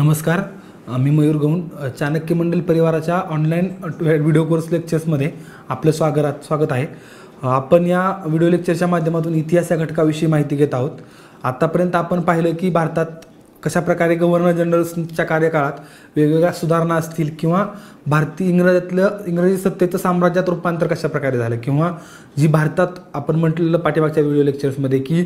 नमस्कार. मी मयूर गौंड. चाणक्य मंडल परिवाराच्या online video course लेक्चर्समध्ये आपलं स्वागत आहे. आपण या व्हिडिओ लेक्चरच्या माध्यमातून इतिहास या घटकाविषयी माहिती घेत आहोत. आतापर्यंत आपण पाहिलं की भारतात कशाप्रकारे गव्हर्नर जनरल्सच्या कार्यकाळात वेगवेगळ्या सुधारणा असतील किंवा इंग्रजी सत्तेचं साम्राज्यात रूपांतर कशाप्रकारे झालं किंवा जी भारतात आपण म्हटलेलं पाठीमागच्या व्हिडिओ लेक्चर्समध्ये की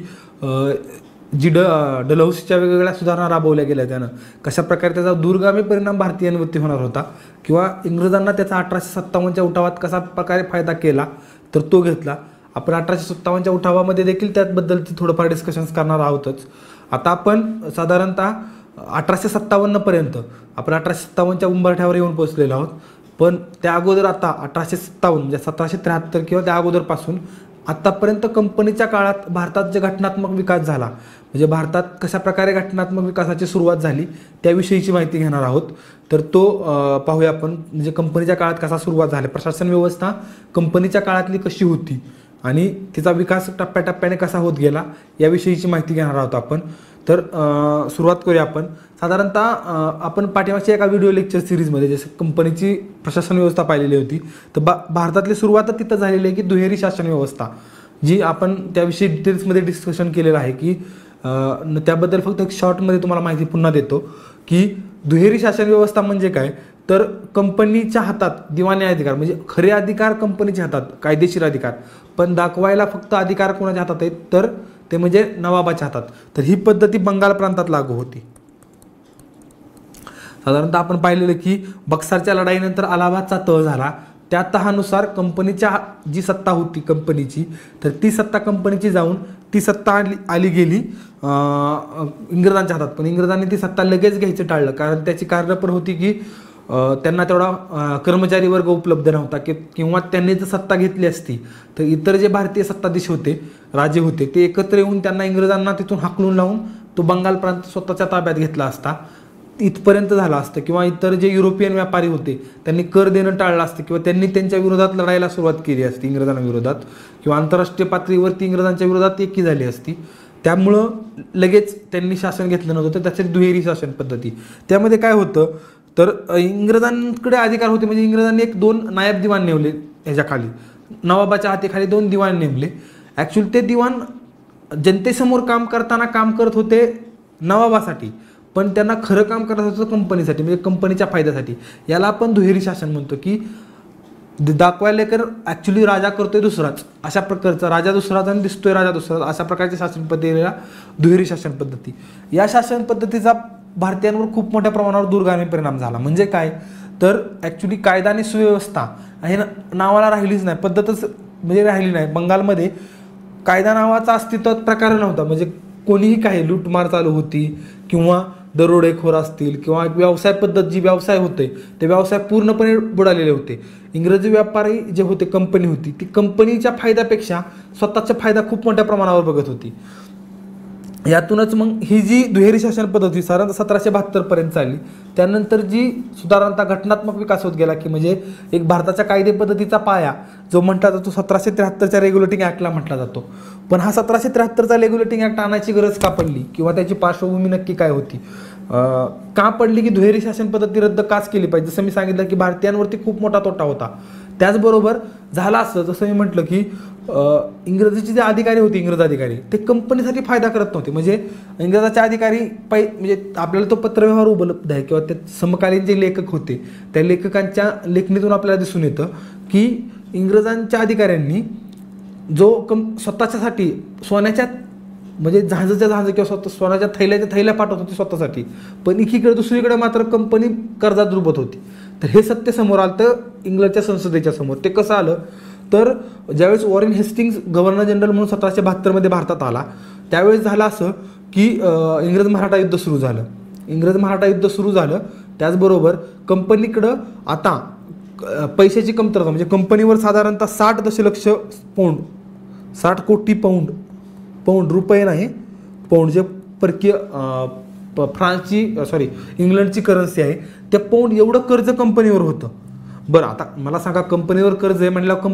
जी डलहौसीच्या वेगवेगळ्या सुधारणा राबवल्या गेल्या त्यानं कशाप्रकारे त्याचा दूरगामी परिणाम भारतीयांवरती होणार होता किंवा इंग्रजांना त्याचा 1857च्या उठावात कसा प्रकारे फायदा केला तर तो घेतला. आपण 1857च्या उठावामध्ये देखील त्याबद्दलची थोडंफार डिस्कशन्स करणार आहोतच. आता आपण साधारणतः 1857पर्यंत आपण 1857च्या उंबरठ्यावर येऊन पोहोचलेलो आहोत. पण त्या अगोदर आता 1857 म्हणजे 1773 किंवा त्या अगोदरपासून आत्तापर्यंत कंपनीच्या काळात भारतात जे घटनात्मक विकास झाला म्हणजे भारतात कशाप्रकारे घटनात्मक विकासाची सुरुवात झाली त्याविषयीची माहिती घेणार आहोत. तर तो पाहूया आपण. म्हणजे कंपनीच्या काळात कसा सुरुवात झाली, प्रशासन व्यवस्था कंपनीच्या काळातली कशी होती आणि तिचा विकास टप्प्याटप्प्याने कसा होत गेला याविषयीची माहिती घेणार आहोत आपण. तर सुरुवात करूया आपण. साधारणतः आपण पाठीमागच्या एका व्हिडिओ लेक्चर सिरीजमध्ये जसं कंपनीची प्रशासन व्यवस्था पाहिलेली होती तर भारतातली सुरुवात तिथं झालेली आहे की दुहेरी शासन व्यवस्था, जी आपण त्याविषयी डिटेल्समध्ये डिस्कशन केलेलं आहे की त्याबद्दल फक्त एक शॉर्टमध्ये तुम्हाला माहिती पुन्हा देतो की दुहेरी शासन व्यवस्था म्हणजे काय. तर कंपनीच्या हातात दिवाणी अधिकार म्हणजे खरे अधिकार कंपनीच्या हातात, कायदेशीर अधिकार, पण दाखवायला फक्त अधिकार कोणाच्या हातात आहेत तर ते म्हणजे नवाबाच्या हातात. तर ही पद्धती बंगाल प्रांतात लागू होती. साधारणतः आपण पाहिलेलं की बक्सारच्या लढाईनंतर अलाहाबादचा तह झाला. त्या तहानुसार कंपनीच्या जी सत्ता होती कंपनीची तर ती सत्ता कंपनीची जाऊन ती सत्ता आली गेली इंग्रजांच्या हातात. पण इंग्रजांनी ती सत्ता लगेच घ्यायचं टाळलं कारण त्याची कारणं पण होती की त्यांना तेवढा कर्मचारी वर्ग उपलब्ध नव्हता किंवा त्यांनी जर सत्ता घेतली असती तर इतर जे भारतीय सत्ताधीश होते, राजे होते, ते एकत्र येऊन त्यांना इंग्रजांना तिथून हाकलून लावून तो बंगाल प्रांत स्वतःच्या ताब्यात घेतला असता, इथपर्यंत झाला असतं. किंवा इतर जे युरोपियन व्यापारी होते त्यांनी कर देणं टाळलं असतं किंवा त्यांनी त्यांच्या विरोधात लढायला सुरुवात केली असती इंग्रजांविरोधात किंवा आंतरराष्ट्रीय पातळीवरती इंग्रजांच्या विरोधात एकी झाली असती. त्यामुळं लगेच त्यांनी शासन घेतलं नव्हतं. त्याची दुहेरी शासन पद्धती. त्यामध्ये काय होतं तर इंग्रजांकडे अधिकार होते म्हणजे इंग्रजांनी दोन नायब दिवाण नेमले ह्याच्याखाली, नवाबाच्या हातीखाली 2 दिवाण नेमले. ॲक्च्युअली ते दिवाण जनतेसमोर काम करताना काम करत होते नवाबासाठी, पण त्यांना खरं काम करत होतं कंपनीसाठी म्हणजे कंपनीच्या फायद्यासाठी. याला आपण दुहेरी शासन म्हणतो की दाखवायला कर ॲक्च्युली राजा करतोय दुसराच, अशा प्रकारचा राजा दुसराच आणि दिसतोय राजा दुसराच, अशा प्रकारची शासन पद्धतीला दुहेरी शासन पद्धती. या शासन पद्धतीचा भारतीयांवर खूप मोठ्या प्रमाणावर दूरगामी परिणाम झाला. म्हणजे काय तर ॲक्च्युली कायदा आणि सुव्यवस्था हे नावाला राहिलीच नाही, पद्धतच म्हणजे राहिली नाही. बंगालमध्ये कायदा नावाचा अस्तित्वात प्रकार नव्हता. म्हणजे कोणीही काही लूटमार चालू होती किंवा दरोडेखोर असतील किंवा व्यवसाय पद्धत जी व्यवसाय होते ते व्यवसाय पूर्णपणे बुडालेले होते. इंग्रजी व्यापारी जे होते, कंपनी होती, ती कंपनीच्या फायद्यापेक्षा स्वतःचा फायदा खूप मोठ्या प्रमाणावर बघत होती. यातूनच मग ही जी दुहेरी शासन पद्धती साधारण 1772पर्यंत चालली. त्यानंतर जी सुधारणता घटनात्मक विकास होत गेला की म्हणजे एक भारताच्या कायदे पद्धतीचा पाया जो म्हटला जातो 1773च्या रेग्युलेटिंग ॲक्टला म्हटला जातो. पण हा 1773चा रेग्युलेटिंग ॲक्ट आणायची गरज का पडली किंवा त्याची पार्श्वभूमी नक्की काय होती, का पडली की दुहेरी शासन पद्धती रद्द काच केली पाहिजे. जसं मी सांगितलं की भारतीयांवरती खूप मोठा तोटा होता. त्याचबरोबर झालं असं जसं मी म्हटलं की इंग्रजीचे जे अधिकारी होते, इंग्रज अधिकारी, ते कंपनीसाठी फायदा करत नव्हते. म्हणजे इंग्रजाचे अधिकारी म्हणजे आपल्याला तो पत्रव्यवहार उपलब्ध आहे किंवा ते समकालीन जे लेखक होते त्या लेखकांच्या लेखणीतून आपल्याला दिसून येतं की इंग्रजांच्या अधिकाऱ्यांनी जो स्वतःच्यासाठी सोन्याच्या म्हणजे जहाजाच्या किंवा सोन्याच्या थैल्या पाठवत होती स्वतःसाठी, पण एकीकडे दुसरीकडे मात्र कंपनी कर्जात डुबत होती. तर हे सत्य समोर आलं तर इंग्लंडच्या संसदेच्या समोर. ते कसं आलं तर ज्यावेळेस वॉरेन हेस्टिंग्स गव्हर्नर जनरल म्हणून 1772मध्ये भारतात आला त्यावेळेस झालं असं की इंग्रज मराठा युद्ध सुरू झालं. त्याचबरोबर कंपनीकडं आता पैशाची कमतरता म्हणजे कंपनीवर साधारणतः 60 दशलक्ष पौंड, 60 कोटी पौंड रुपये नाही पौंड, जे परकीय इंग्लंडची करन्सी आहे, त्या पौंड एवढं कर्ज कंपनीवर होतं. बरं, आता मला सांगा कंपनीवर कर्ज आहे म्हणल्यावर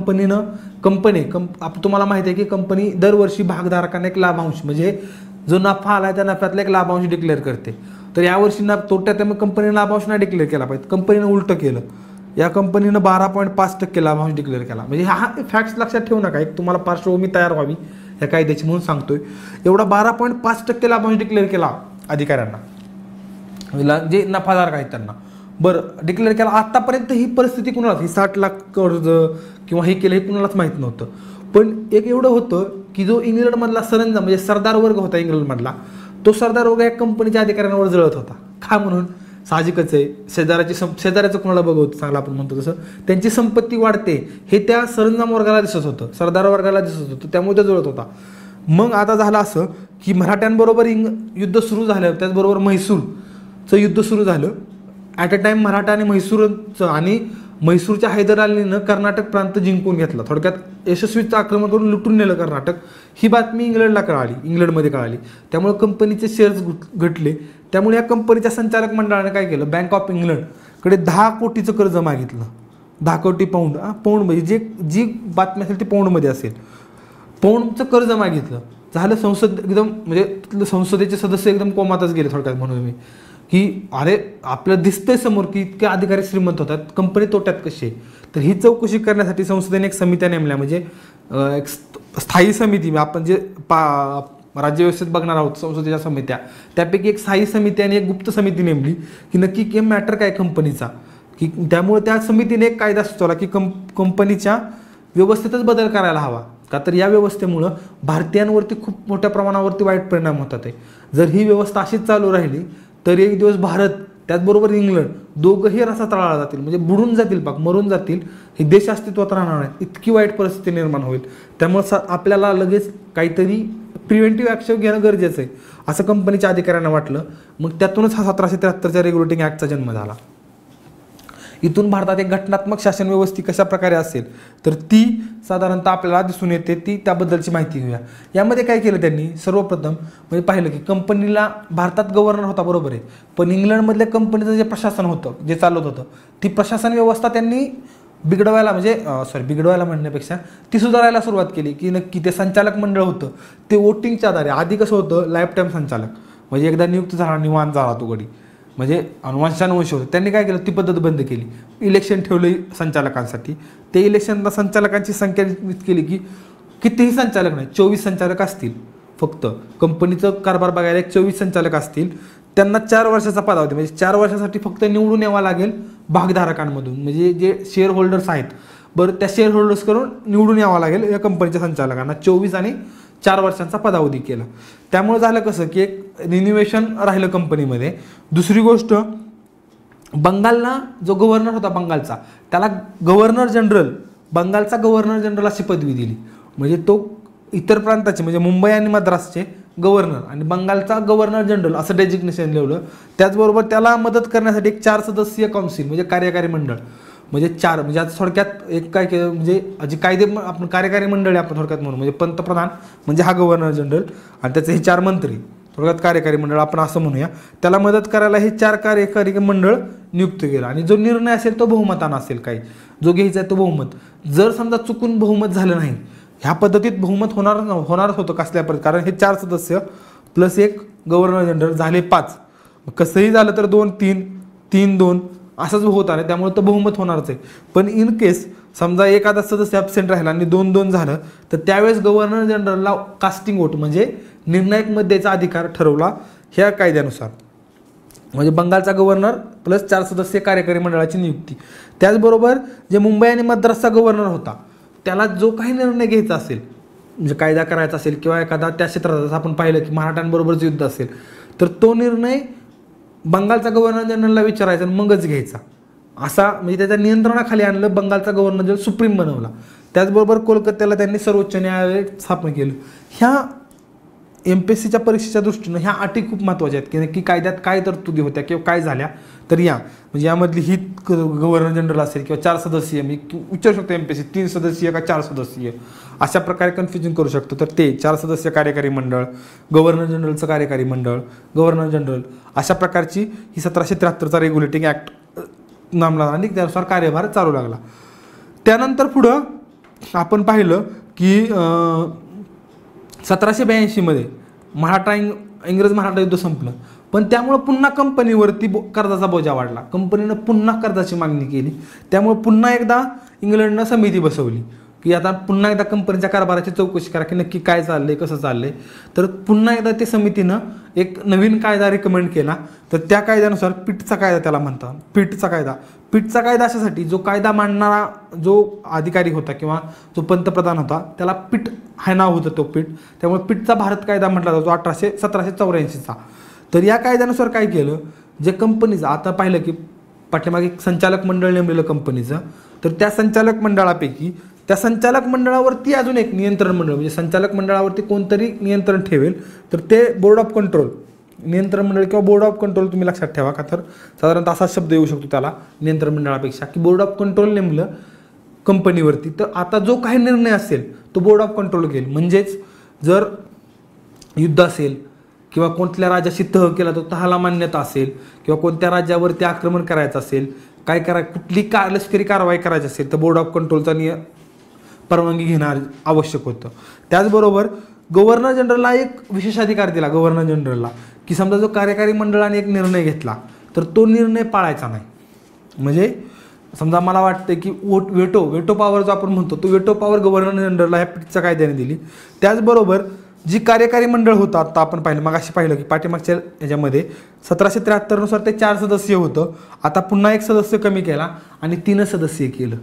तुम्हाला माहिती आहे की कंपनी दरवर्षी भागधारकांना एक लाभांश म्हणजे जो नफा आला त्या नफ्यातला एक लाभांश डिक्लेअर करते. तर यावर्षी ना तोट्यात त्यामुळे कंपनीनं लाभांश नाही डिक्लेअर केला पाहिजे, कंपनीनं उलटं केलं. या कंपनीनं 12.5% लाभांश डिक्लेअर केला. म्हणजे हा फॅक्ट्स लक्षात ठेवू नका, एक तुम्हाला पार्श्वभूमी तयार व्हावी या कायद्याची म्हणून सांगतोय. एवढा 12.5% लाभांश डिक्लेअर केला अधिकाऱ्यांना, जे नफाधारक आहेत त्यांना. बरं डिक्लेअर केला. आतापर्यंत ही परिस्थिती कुणालाच, ही 60 लाख कर्ज किंवा हे केलं हे कुणालाच माहीत नव्हतं. पण एक एवढं होतं की जो इंग्लंडमधला सरंजाम म्हणजे सरदार वर्ग होता इंग्लंडमधला, तो सरदार वर्ग या कंपनीच्या अधिकाऱ्यांवर जळत होता. का म्हणून साहजिकच आहे, शेजाऱ्याचं कोणाला बघवतं चांगलं आपण म्हणतो तसं, त्यांची संपत्ती वाढते हे त्या सरंजाम वर्गाला दिसत होतं, सरदार वर्गाला दिसत होतं, त्यामुळे ते जळत होता. मग आता झालं असं की मराठ्यांबरोबर युद्ध सुरू झालं, त्याचबरोबर म्हैसूरचं युद्ध सुरू झालं. ॲट अ टाइम मराठा आणि म्हैसूरचं आणि म्हैसूरच्या हैदर अलीनं कर्नाटक प्रांत जिंकून घेतला. थोडक्यात यशस्वीचं आक्रमण करून लुटून नेलं कर्नाटक. ही बातमी इंग्लंडमध्ये कळाली. त्यामुळे कंपनीचे शेअर्स घटले. त्यामुळे या कंपनीच्या संचालक मंडळाने काय केलं, बँक ऑफ इंग्लंडकडे 10 कोटीचं कर्ज मागितलं. 10 कोटी पाऊंड, पाऊंड म्हणजे जी बातमी असेल ती पाऊंडमध्ये असेल, पाऊंडचं कर्ज मागितलं. झालं संसद एकदम म्हणजे संसदेचे सदस्य एकदम कोमातच गेले थोडक्यात म्हणून मी, की अरे आपल्याला दिसतंय समोर की इतके अधिकारी श्रीमंत होतात, कंपनी तोट्यात कशी आहे. तर ही चौकशी करण्यासाठी संसदेने एक समित्या नेमल्या, म्हणजे एक स्थायी समिती, आपण जे राज्यव्यवस्थेत बघणार आहोत संसदेच्या समित्या, त्यापैकी एक स्थायी समिती आणि एक गुप्त समिती नेमली की नक्की हे मॅटर काय कंपनीचा. की त्यामुळे त्या समितीने एक कायदा सुचवला की कंपनीच्या व्यवस्थेतच बदल करायला हवा. का तर या व्यवस्थेमुळं भारतीयांवरती खूप मोठ्या प्रमाणावरती वाईट परिणाम होतात आहे. जर ही व्यवस्था अशीच चालू राहिली तर एक दिवस भारत त्याचबरोबर इंग्लंड दोघंही रसा तळाला जातील, म्हणजे बुडून जातील, मरून जातील. हे देश अस्तित्वात राहणार नाहीत, इतकी वाईट परिस्थिती निर्माण होईल. त्यामुळे आपल्याला लगेच काहीतरी प्रिव्हेंटिव्ह ॲक्शन घेणं गरजेचं आहे असं कंपनीच्या अधिकाऱ्यांना वाटलं. मग त्यातूनच हा 1773च्या रेग्युलेटिंग ॲक्टचा जन्म झाला. इथून भारतात एक घटनात्मक शासन व्यवस्था कशा प्रकारे असेल तर ती साधारणतः आपल्याला दिसून येते, ती त्याबद्दलची माहिती घेऊया. यामध्ये काय केलं त्यांनी, सर्वप्रथम म्हणजे पाहिलं की कंपनीला भारतात गव्हर्नर होता बरोबर आहे, पण इंग्लंडमधल्या कंपनीचं जे प्रशासन होतं, जे चालवत होतं, ती प्रशासन व्यवस्था त्यांनी बिघडवायला म्हणण्यापेक्षा ती सुधारायला सुरुवात केली. की नक्की ते संचालक मंडळ होतं ते वोटिंगच्या आधारे, आधी कसं होतं लाईफ टाईम संचालक, म्हणजे एकदा नियुक्त झाला निवांत झाला तो गडी, म्हणजे अनुवंशानुवंश होतं. त्यांनी काय केलं, ती पद्धत बंद केली. इलेक्शन ठेवलं संचालकांसाठी. ते इलेक्शनला संचालकांची संख्या केली की कितीही संचालक नाही, 24 संचालक असतील फक्त. कंपनीचं कारभार बघायला एक 24 संचालक असतील. त्यांना 4 वर्षाचा कालावधी, म्हणजे 4 वर्षासाठी फक्त निवडून यावं लागेल भागधारकांमधून, म्हणजे जे शेअर होल्डर्स आहेत. बरं, त्या शेअर होल्डर्स करून निवडून यावं लागेल या कंपनीच्या संचालकांना. 24 आणि 4 वर्षांचा कालावधी केला. त्यामुळे झालं कसं की एक रिन्युवेशन राहिलं कंपनीमध्ये. दुसरी गोष्ट, बंगालला जो गव्हर्नर होता बंगालचा, त्याला बंगालचा गव्हर्नर जनरल अशी पदवी दिली. म्हणजे तो इतर प्रांताचे म्हणजे मुंबई आणि मद्रासचे गव्हर्नर आणि बंगालचा गव्हर्नर जनरल असं डेजिग्नेशन ठेवलं. त्याचबरोबर त्याला मदत करण्यासाठी एक 4 सदस्यीय काउन्सिल म्हणजे कार्यकारी मंडळ, म्हणजे 4 म्हणजे आता थोडक्यात एक काय केलं, म्हणजे जे कायदे आपण कार्यकारी मंडळ आपण थोडक्यात म्हणून, म्हणजे पंतप्रधान म्हणजे हा गव्हर्नर जनरल आणि त्याचे हे 4 मंत्री, थोडक्यात कार्यकारी मंडळ आपण असं म्हणूया. त्याला मदत करायला हे 4 कार्यकारी मंडळ नियुक्त केलं. आणि जो निर्णय असेल तो बहुमतानं असेल, काही जो घ्यायचा आहे तो बहुमत. जर समजा चुकून बहुमत झालं नाही, ह्या पद्धतीत बहुमत होणारच होतं कसल्या पद्धतीत, कारण हे 4 सदस्य प्लस एक गव्हर्नर जनरल झाले 5. कसंही झालं तर 2-3, 3-2 असंच होत आलं, त्यामुळे तर बहुमत होणारच आहे. पण इन केस समजा एखादा सदस्य ॲबसेंट राहिला आणि 2-2 झालं तर त्यावेळेस गव्हर्नर जनरलला कास्टिंग वोट म्हणजे निर्णायक मत द्यायचा अधिकार ठरवला ह्या कायद्यानुसार. म्हणजे बंगालचा गव्हर्नर प्लस 4 सदस्य कार्यकारी मंडळाची नियुक्ती. त्याचबरोबर जे मुंबई आणि मद्रासचा गव्हर्नर होता त्याला जो काही निर्णय घ्यायचा असेल, म्हणजे कायदा करायचा असेल किंवा एखादा त्या क्षेत्रात आपण पाहिलं की मराठ्यांबरोबरचं युद्ध असेल, तर तो निर्णय बंगालचा गव्हर्नर जनरलला विचारायचा आणि मगच घ्यायचा. असा म्हणजे त्याच्या नियंत्रणाखाली आणलं, बंगालचा गव्हर्नर जनरल सुप्रीम बनवला. त्याचबरोबर कोलकात्याला त्यांनी सर्वोच्च न्यायालय स्थापन केलं. ह्या MPSCच्या परीक्षेच्या दृष्टीनं ह्या अटी खूप महत्त्वाच्या आहेत की नक्की कायद्यात काय तरतुदी होत्या किंवा काय झाल्या. तर म्हणजे यामधली ही गव्हर्नर जनरल असेल किंवा 4 सदस्यीय, मी विचारू शकतो MPSC 3 सदस्यीय का 4 सदस्यीय, अशा प्रकारे कन्फ्युजन करू शकतो. तर ते 4 सदस्य कार्यकारी मंडळ, गव्हर्नर जनरलचं कार्यकारी मंडळ, गव्हर्नर जनरल, अशा प्रकारची ही 1773चा रेग्युलेटिंग ॲक्ट नामला आणि त्यानुसार कार्यभार चालू लागला. त्यानंतर पुढं आपण पाहिलं की 1782 मध्ये इंग्रज मराठा युद्ध संपलं. पण त्यामुळं पुन्हा कंपनीवरती कर्जाचा बोजा वाढला, कंपनीनं पुन्हा कर्जाची मागणी केली. त्यामुळे पुन्हा एकदा इंग्लंडनं समिती बसवली की आता पुन्हा एकदा कंपनीच्या कारभाराची चौकशी करा की नक्की काय चाललंय, कसं चाललंय. तर पुन्हा एकदा ते समितीनं एक नवीन कायदा रिकमेंड केला. तर त्या कायद्यानुसार पिटचा कायदा त्याला म्हणतात. पिटचा कायदा अशासाठी जो कायदा मांडणारा जो अधिकारी होता किंवा जो पंतप्रधान होता त्याला पिट हे नाव होतं तो पिट. त्यामुळे पिटचा भारत कायदा म्हटला जातो 1784चा. तर या कायद्यानुसार काय केलं, जे कंपनीचं आता पाहिलं की पाठीमागे एक संचालक मंडळ नेमलेलं कंपनीचं, तर त्या संचालक मंडळापैकी त्या संचालक मंडळावरती अजून एक नियंत्रण मंडळ म्हणजे संचालक मंडळावरती कोणतरी नियंत्रण ठेवेल, तर ते बोर्ड ऑफ कंट्रोल नियंत्रण मंडळ किंवा बोर्ड ऑफ कंट्रोल तुम्ही लक्षात ठेवा. का तर साधारणतः असा शब्द येऊ शकतो त्याला नियंत्रण मंडळापेक्षा की बोर्ड ऑफ कंट्रोल नेमलं कंपनीवरती. तर आता जो काही निर्णय असेल तो बोर्ड ऑफ कंट्रोल घेईल. म्हणजेच जर युद्ध असेल किंवा कोणत्या राज्याशी तह केला तर तहाला मान्यता असेल किंवा कोणत्या राज्यावरती आक्रमण करायचं असेल, काय कुठली लष्करी कारवाई करायची असेल तर बोर्ड ऑफ कंट्रोलचा परवानगी घेणार आवश्यक होतं. त्याचबरोबर गव्हर्नर जनरलला एक विशेष अधिकार दिला गव्हर्नर जनरलला की समजा जो कार्यकारी मंडळाने एक निर्णय घेतला तर तो निर्णय पाळायचा नाही. म्हणजे समजा मला वाटतं की वेटो पॉवर जो आपण म्हणतो तो वेटो पॉवर गव्हर्नर जनरलला ह्या पिटच्या कायद्याने दिली. त्याचबरोबर जी कार्यकारी मंडळ होतं आता आपण पाहिलं की पाठीमागच्या ह्याच्यामध्ये 1773 ते 4 सदस्य होतं. आता पुन्हा एक सदस्य कमी केला आणि 3 सदस्य केलं.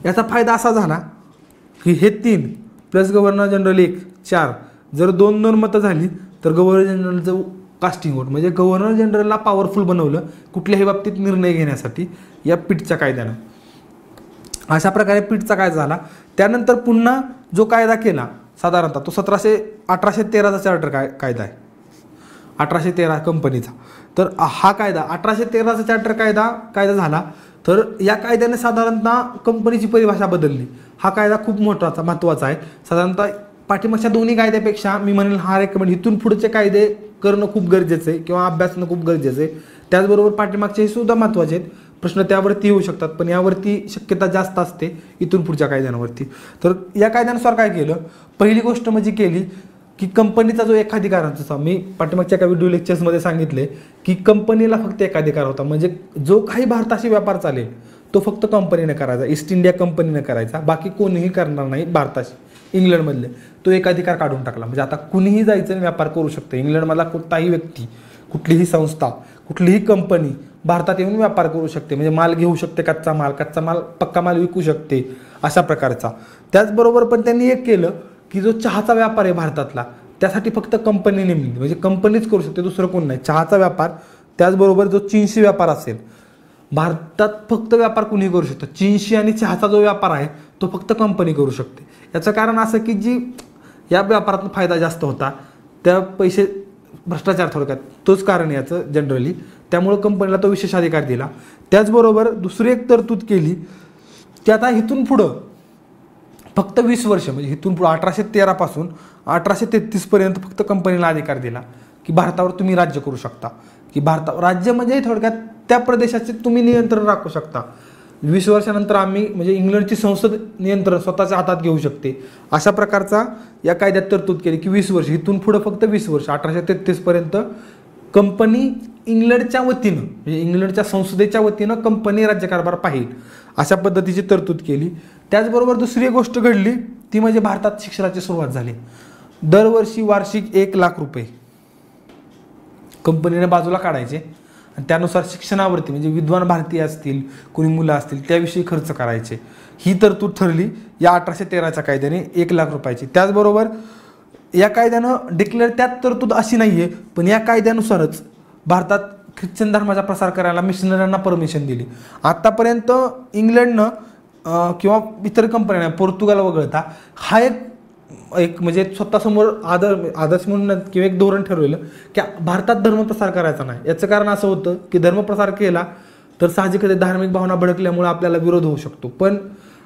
याचा फायदा असा झाला की हे 3 प्लस गव्हर्नर जनरल 1 4 जर 2-2 मतं झाली तर गव्हर्नर जनरलचं कास्टिंग वोट म्हणजे गव्हर्नर जनरलला पॉवरफुल बनवलं कुठल्याही बाबतीत निर्णय घेण्यासाठी या पिटच्या कायद्यानं. अशा प्रकारे पिटचा कायदा झाला. त्यानंतर पुन्हा जो कायदा केला साधारणतः तो 1813चा चार्टर कायदा आहे, 1813 कंपनीचा. तर हा कायदा 1813चा चार्टर कायदा झाला. तर या कायद्याने साधारणतः कंपनीची परिभाषा बदलली. हा कायदा खूप महत्त्वाचा आहे. साधारणतः पाठीमागच्या दोन्ही कायद्यापेक्षा मी म्हणेल हा रेकमेंड इथून पुढचे कायदे करणं खूप गरजेचं आहे किंवा अभ्यासणं खूप गरजेचं आहे. त्याचबरोबर पाठीमागचे सुद्धा महत्त्वाचे आहेत, प्रश्न त्यावरती येऊ शकतात पण यावरती शक्यता जास्त असते इथून पुढच्या कायद्यांवरती. तर या कायद्यानुसार काय केलं, पहिली गोष्ट म्हणजे केली की कंपनीचा जो एकाधिकार होता, मी पाठीमागच्या एका व्हिडिओ लेक्चर्समध्ये सांगितले की कंपनीला फक्त एकाधिकार होता. म्हणजे जो काही भारताशी व्यापार चालेल तो फक्त कंपनीने करायचा, ईस्ट इंडिया कंपनीने करायचा, बाकी कोणीही करणार नाही भारताशी. इंग्लंडमधले तो एकाधिकार काढून टाकला. म्हणजे आता कुणीही जायचं आणि व्यापार करू शकते. इंग्लंडमधला कोणताही व्यक्ती, कुठलीही संस्था, कुठलीही कंपनी भारतात येऊन व्यापार करू शकते. म्हणजे माल घेऊ शकते, कच्चा माल पक्का माल विकू शकते अशा प्रकारचा. त्याचबरोबर पण त्यांनी एक केलं की जो चहाचा व्यापार आहे भारतातला त्यासाठी फक्त कंपनी नेमली, म्हणजे कंपनीच करू शकते, दुसरं कोण नाही चहाचा व्यापार. त्याचबरोबर जो चीनशी व्यापार असेल भारतात फक्त व्यापार कुणी करू शकतं. चीनशी आणि चहाचा जो व्यापार आहे तो फक्त कंपनी करू शकते. याचं कारण असं की जी या व्यापारातून फायदा जास्त होता त्या पैसे भ्रष्टाचार थोडक्यात तोच कारण याचं जनरली. त्यामुळं कंपनीला तो विशेष अधिकार दिला. त्याचबरोबर दुसरी एक तरतूद केली की आता इथून पुढं फक्त 20 वर्ष म्हणजे इथून पुढं 1813 पासून 1833 पर्यंत फक्त कंपनीला अधिकार दिला की भारतावर तुम्ही राज्य करू शकता. की राज्य म्हणजे थोडक्यात त्या प्रदेशाचे तुम्ही नियंत्रण राखू शकता. 20 वर्षानंतर आम्ही म्हणजे इंग्लंडची संसद नियंत्रण स्वतःच्या हातात घेऊ शकते. अशा प्रकारचा या कायद्यात तरतूद केली की 20 वर्ष इथून पुढं फक्त 20 वर्ष 1833 पर्यंत कंपनी इंग्लंडच्या वतीनं म्हणजे इंग्लंडच्या संसदेच्या वतीनं कंपनी राज्यकारभार पाहिल अशा पद्धतीची तरतूद केली. त्याचबरोबर दुसरी गोष्ट घडली ती म्हणजे भारतात शिक्षणाची सुरुवात झाली. दरवर्षी वार्षिक 1 लाख रुपये कंपनीने बाजूला काढायचे आणि त्यानुसार शिक्षणावरती म्हणजे विद्वान भारतीय असतील, कोणी मुलं असतील त्याविषयी खर्च करायचे. ही तरतूद ठरली या 1813च्या कायद्याने 1 लाख रुपयाची. त्याचबरोबर या कायद्यानं डिक्लेअर त्यात तरतूद अशी नाही आहे पण या कायद्यानुसारच भारतात ख्रिश्चन धर्माचा प्रसार करायला मिशनऱ्यांना परमिशन दिली. आत्तापर्यंत इंग्लंडनं किंवा इतर कंपन्यांना पोर्तुगाल वगळता हा एक म्हणजे स्वतःसमोर आदर्श म्हणून किंवा एक धोरण ठरवलेलं की भारतात धर्मप्रसार करायचा नाही. याचं कारण असं होतं की धर्मप्रसार केला तर साहजिकच धार्मिक भावना भडकल्यामुळे आपल्याला विरोध होऊ शकतो. पण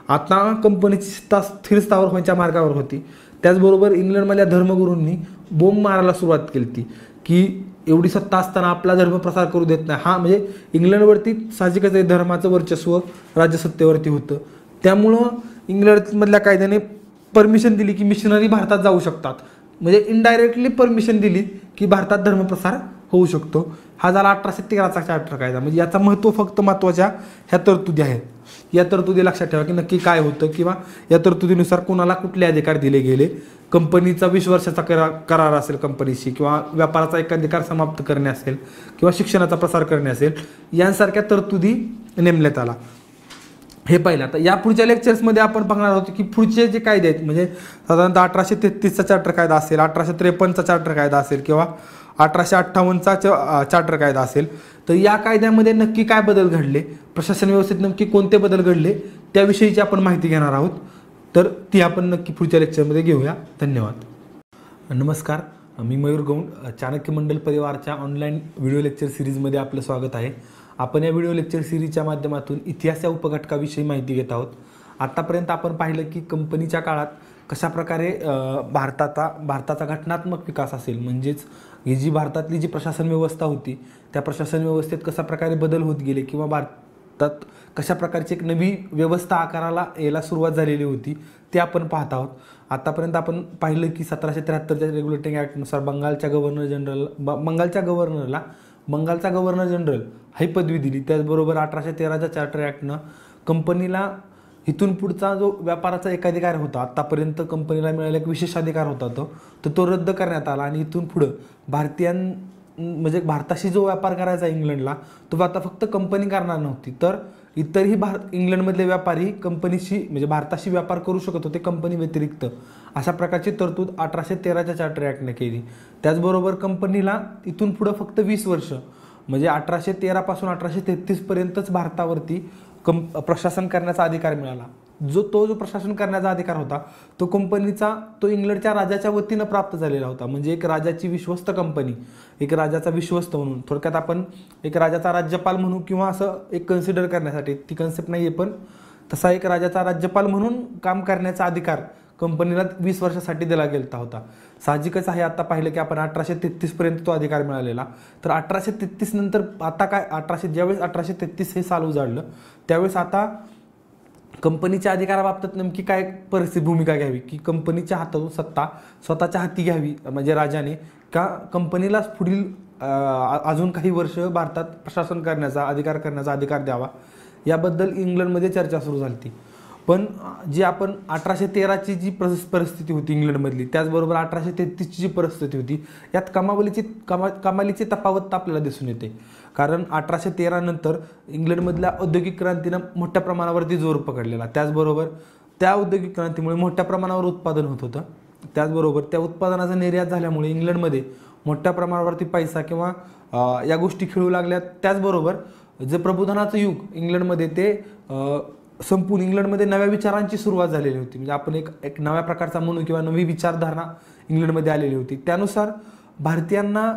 आता कंपनीची स्थिर स्थावर व्हायच्या मार्गावर होती. त्याचबरोबर इंग्लंडमधल्या धर्मगुरूंनी बोंब मारायला सुरुवात केली ती की एवढी सत्ता असताना आपला धर्मप्रसार करू देत नाही. हा म्हणजे इंग्लंडवरती साहजिकच धर्माचं वर्चस्व राज्यसत्तेवरती होतं. त्यामुळं इंग्लंडमधल्या कायद्याने परमिशन दिली की मिशनरी भारतात जाऊ शकतात. म्हणजे इनडायरेक्टली परमिशन दिली की भारतात धर्मप्रसार होऊ शकतो। हा झाला 1813चा चार्टर कायदा। म्हणजे याचा महत्त्व फक्त महत्त्वाच्या ह्या तरतुदी आहेत। या तरतुदी लक्षात ठेवा की नक्की काय होतं किंवा या तरतुदीनुसार कोणाला कुठले अधिकार दिले गेले। कंपनीचा 20 वर्षाचा करार असेल कंपनीशी, किंवा व्यापाराचा एकाधिकार समाप्त करणे असेल, किंवा शिक्षणाचा प्रसार करणे असेल, यांसारख्या तरतुदी नेमण्यात आला। हे पहिलं। आता या पुढच्या लेक्चर्समध्ये आपण बघणार आहोत की पुढचे जे कायदे आहेत, म्हणजे साधारणतः 1833चा चार्टर कायदा असेल, 1853चा चार्टर कायदा असेल, किंवा 1858चा चार्टर कायदा असेल, तर या कायद्यामध्ये नक्की काय बदल घडले, प्रशासन व्यवस्थेत नक्की कोणते बदल घडले, त्याविषयीची आपण माहिती घेणार आहोत। तर ती आपण नक्की पुढच्या लेक्चरमध्ये घेऊया। धन्यवाद। नमस्कार, मी मयूर गौंड, चाणक्य मंडल परिवारच्या ऑनलाईन व्हिडिओ लेक्चर सिरीजमध्ये आपलं स्वागत आहे। आपण या व्हिडिओ लेक्चर सिरीजच्या माध्यमातून इतिहास या उपघटकाविषयी माहिती घेत आहोत। आतापर्यंत आपण पाहिलं की कंपनीच्या काळात कशाप्रकारे भारताचा घटनात्मक विकास असेल, म्हणजेच ही जी भारतातली जी प्रशासन व्यवस्था होती, त्या प्रशासन व्यवस्थेत कशा प्रकारे बदल होत गेले, किंवा भारतात कशा प्रकारची एक नवी व्यवस्था आकाराला यायला सुरुवात झालेली होती, ते आपण पाहत आहोत। आतापर्यंत आपण पाहिलं की 1773च्या रेग्युलेटिंग ॲक्टनुसार बंगालच्या गव्हर्नर जनरल ही पदवी दिली। त्याचबरोबर 1813च्या चार्टर ॲक्टनं कंपनीला इथून पुढचा जो व्यापाराचा एकाधिकार होता, आतापर्यंत कंपनीला मिळालेला एक विशेष अधिकार होता तो रद्द करण्यात आला, आणि इथून पुढं म्हणजे भारताशी जो व्यापार करायचा इंग्लंडला, तो आता फक्त कंपनी करणार नव्हती, तर इतरही इंग्लंडमधले व्यापारी कंपनीशी म्हणजे भारताशी व्यापार करू शकत होते कंपनी व्यतिरिक्त। अशा प्रकारची तरतूद 1813च्या चार्टर ॲक्टने केली। त्याचबरोबर कंपनीला इथून पुढं फक्त 20 वर्ष, म्हणजे 1813 पासून 1833 पर्यंतच भारतावरती प्रशासन करण्याचा अधिकार मिळाला। जो प्रशासन करण्याचा अधिकार होता तो कंपनीचा इंग्लंडच्या राजाच्या वतीनं प्राप्त झालेला होता। म्हणजे एक राजाची विश्वस्त कंपनी, एक राजाचा विश्वस्त म्हणून, थोडक्यात आपण एक राजाचा राज्यपाल म्हणू, किंवा असं एक कन्सिडर करण्यासाठी, ती कन्सेप्ट नाही आहे, पण तसा एक राजाचा राज्यपाल म्हणून काम करण्याचा अधिकार कंपनीला 20 वर्षासाठी दिला गेला होता। साहजिकच आहे, आता पाहिलं की आपण 1833 पर्यंत तो अधिकार मिळालेला। तर 1833 नंतर आता काय, ज्यावेळेस 1833 हे साल उजाडलं, त्यावेळेस आता कंपनीच्या अधिकाराबाबतीत नेमकी काय भूमिका घ्यावी, की कंपनीच्या हातातून सत्ता स्वतःच्या हाती घ्यावी, म्हणजे राजाने, का कंपनीला पुढील अजून काही वर्ष भारतात प्रशासन करण्याचा अधिकार द्यावा, याबद्दल इंग्लंडमध्ये चर्चा सुरू झाली। पण जी आपण 1813ची जी परिस्थिती होती इंग्लंडमधली, त्याचबरोबर 1833ची जी परिस्थिती होती, यात कमालीची तफावत आपल्याला दिसून येते। कारण 1813 नंतर इंग्लंडमधल्या औद्योगिक क्रांतीनं मोठ्या प्रमाणावरती जोर पकडलेला, त्याचबरोबर त्या औद्योगिक क्रांतीमुळे मोठ्या प्रमाणावर उत्पादन होत होतं, त्याचबरोबर त्या उत्पादनाचा निर्यात झाल्यामुळे इंग्लंडमध्ये मोठ्या प्रमाणावरती पैसा किंवा या गोष्टी खेळू लागल्या। त्याचबरोबर जे प्रबोधनाचं युग इंग्लंडमध्ये ते संपूर्ण इंग्लंडमध्ये नव्या विचारांची सुरुवात झालेली होती। म्हणजे आपण एक नव्या प्रकारचा म्हणू, किंवा नवी विचारधारणा इंग्लंडमध्ये आलेली होती। त्यानुसार भारतीयांना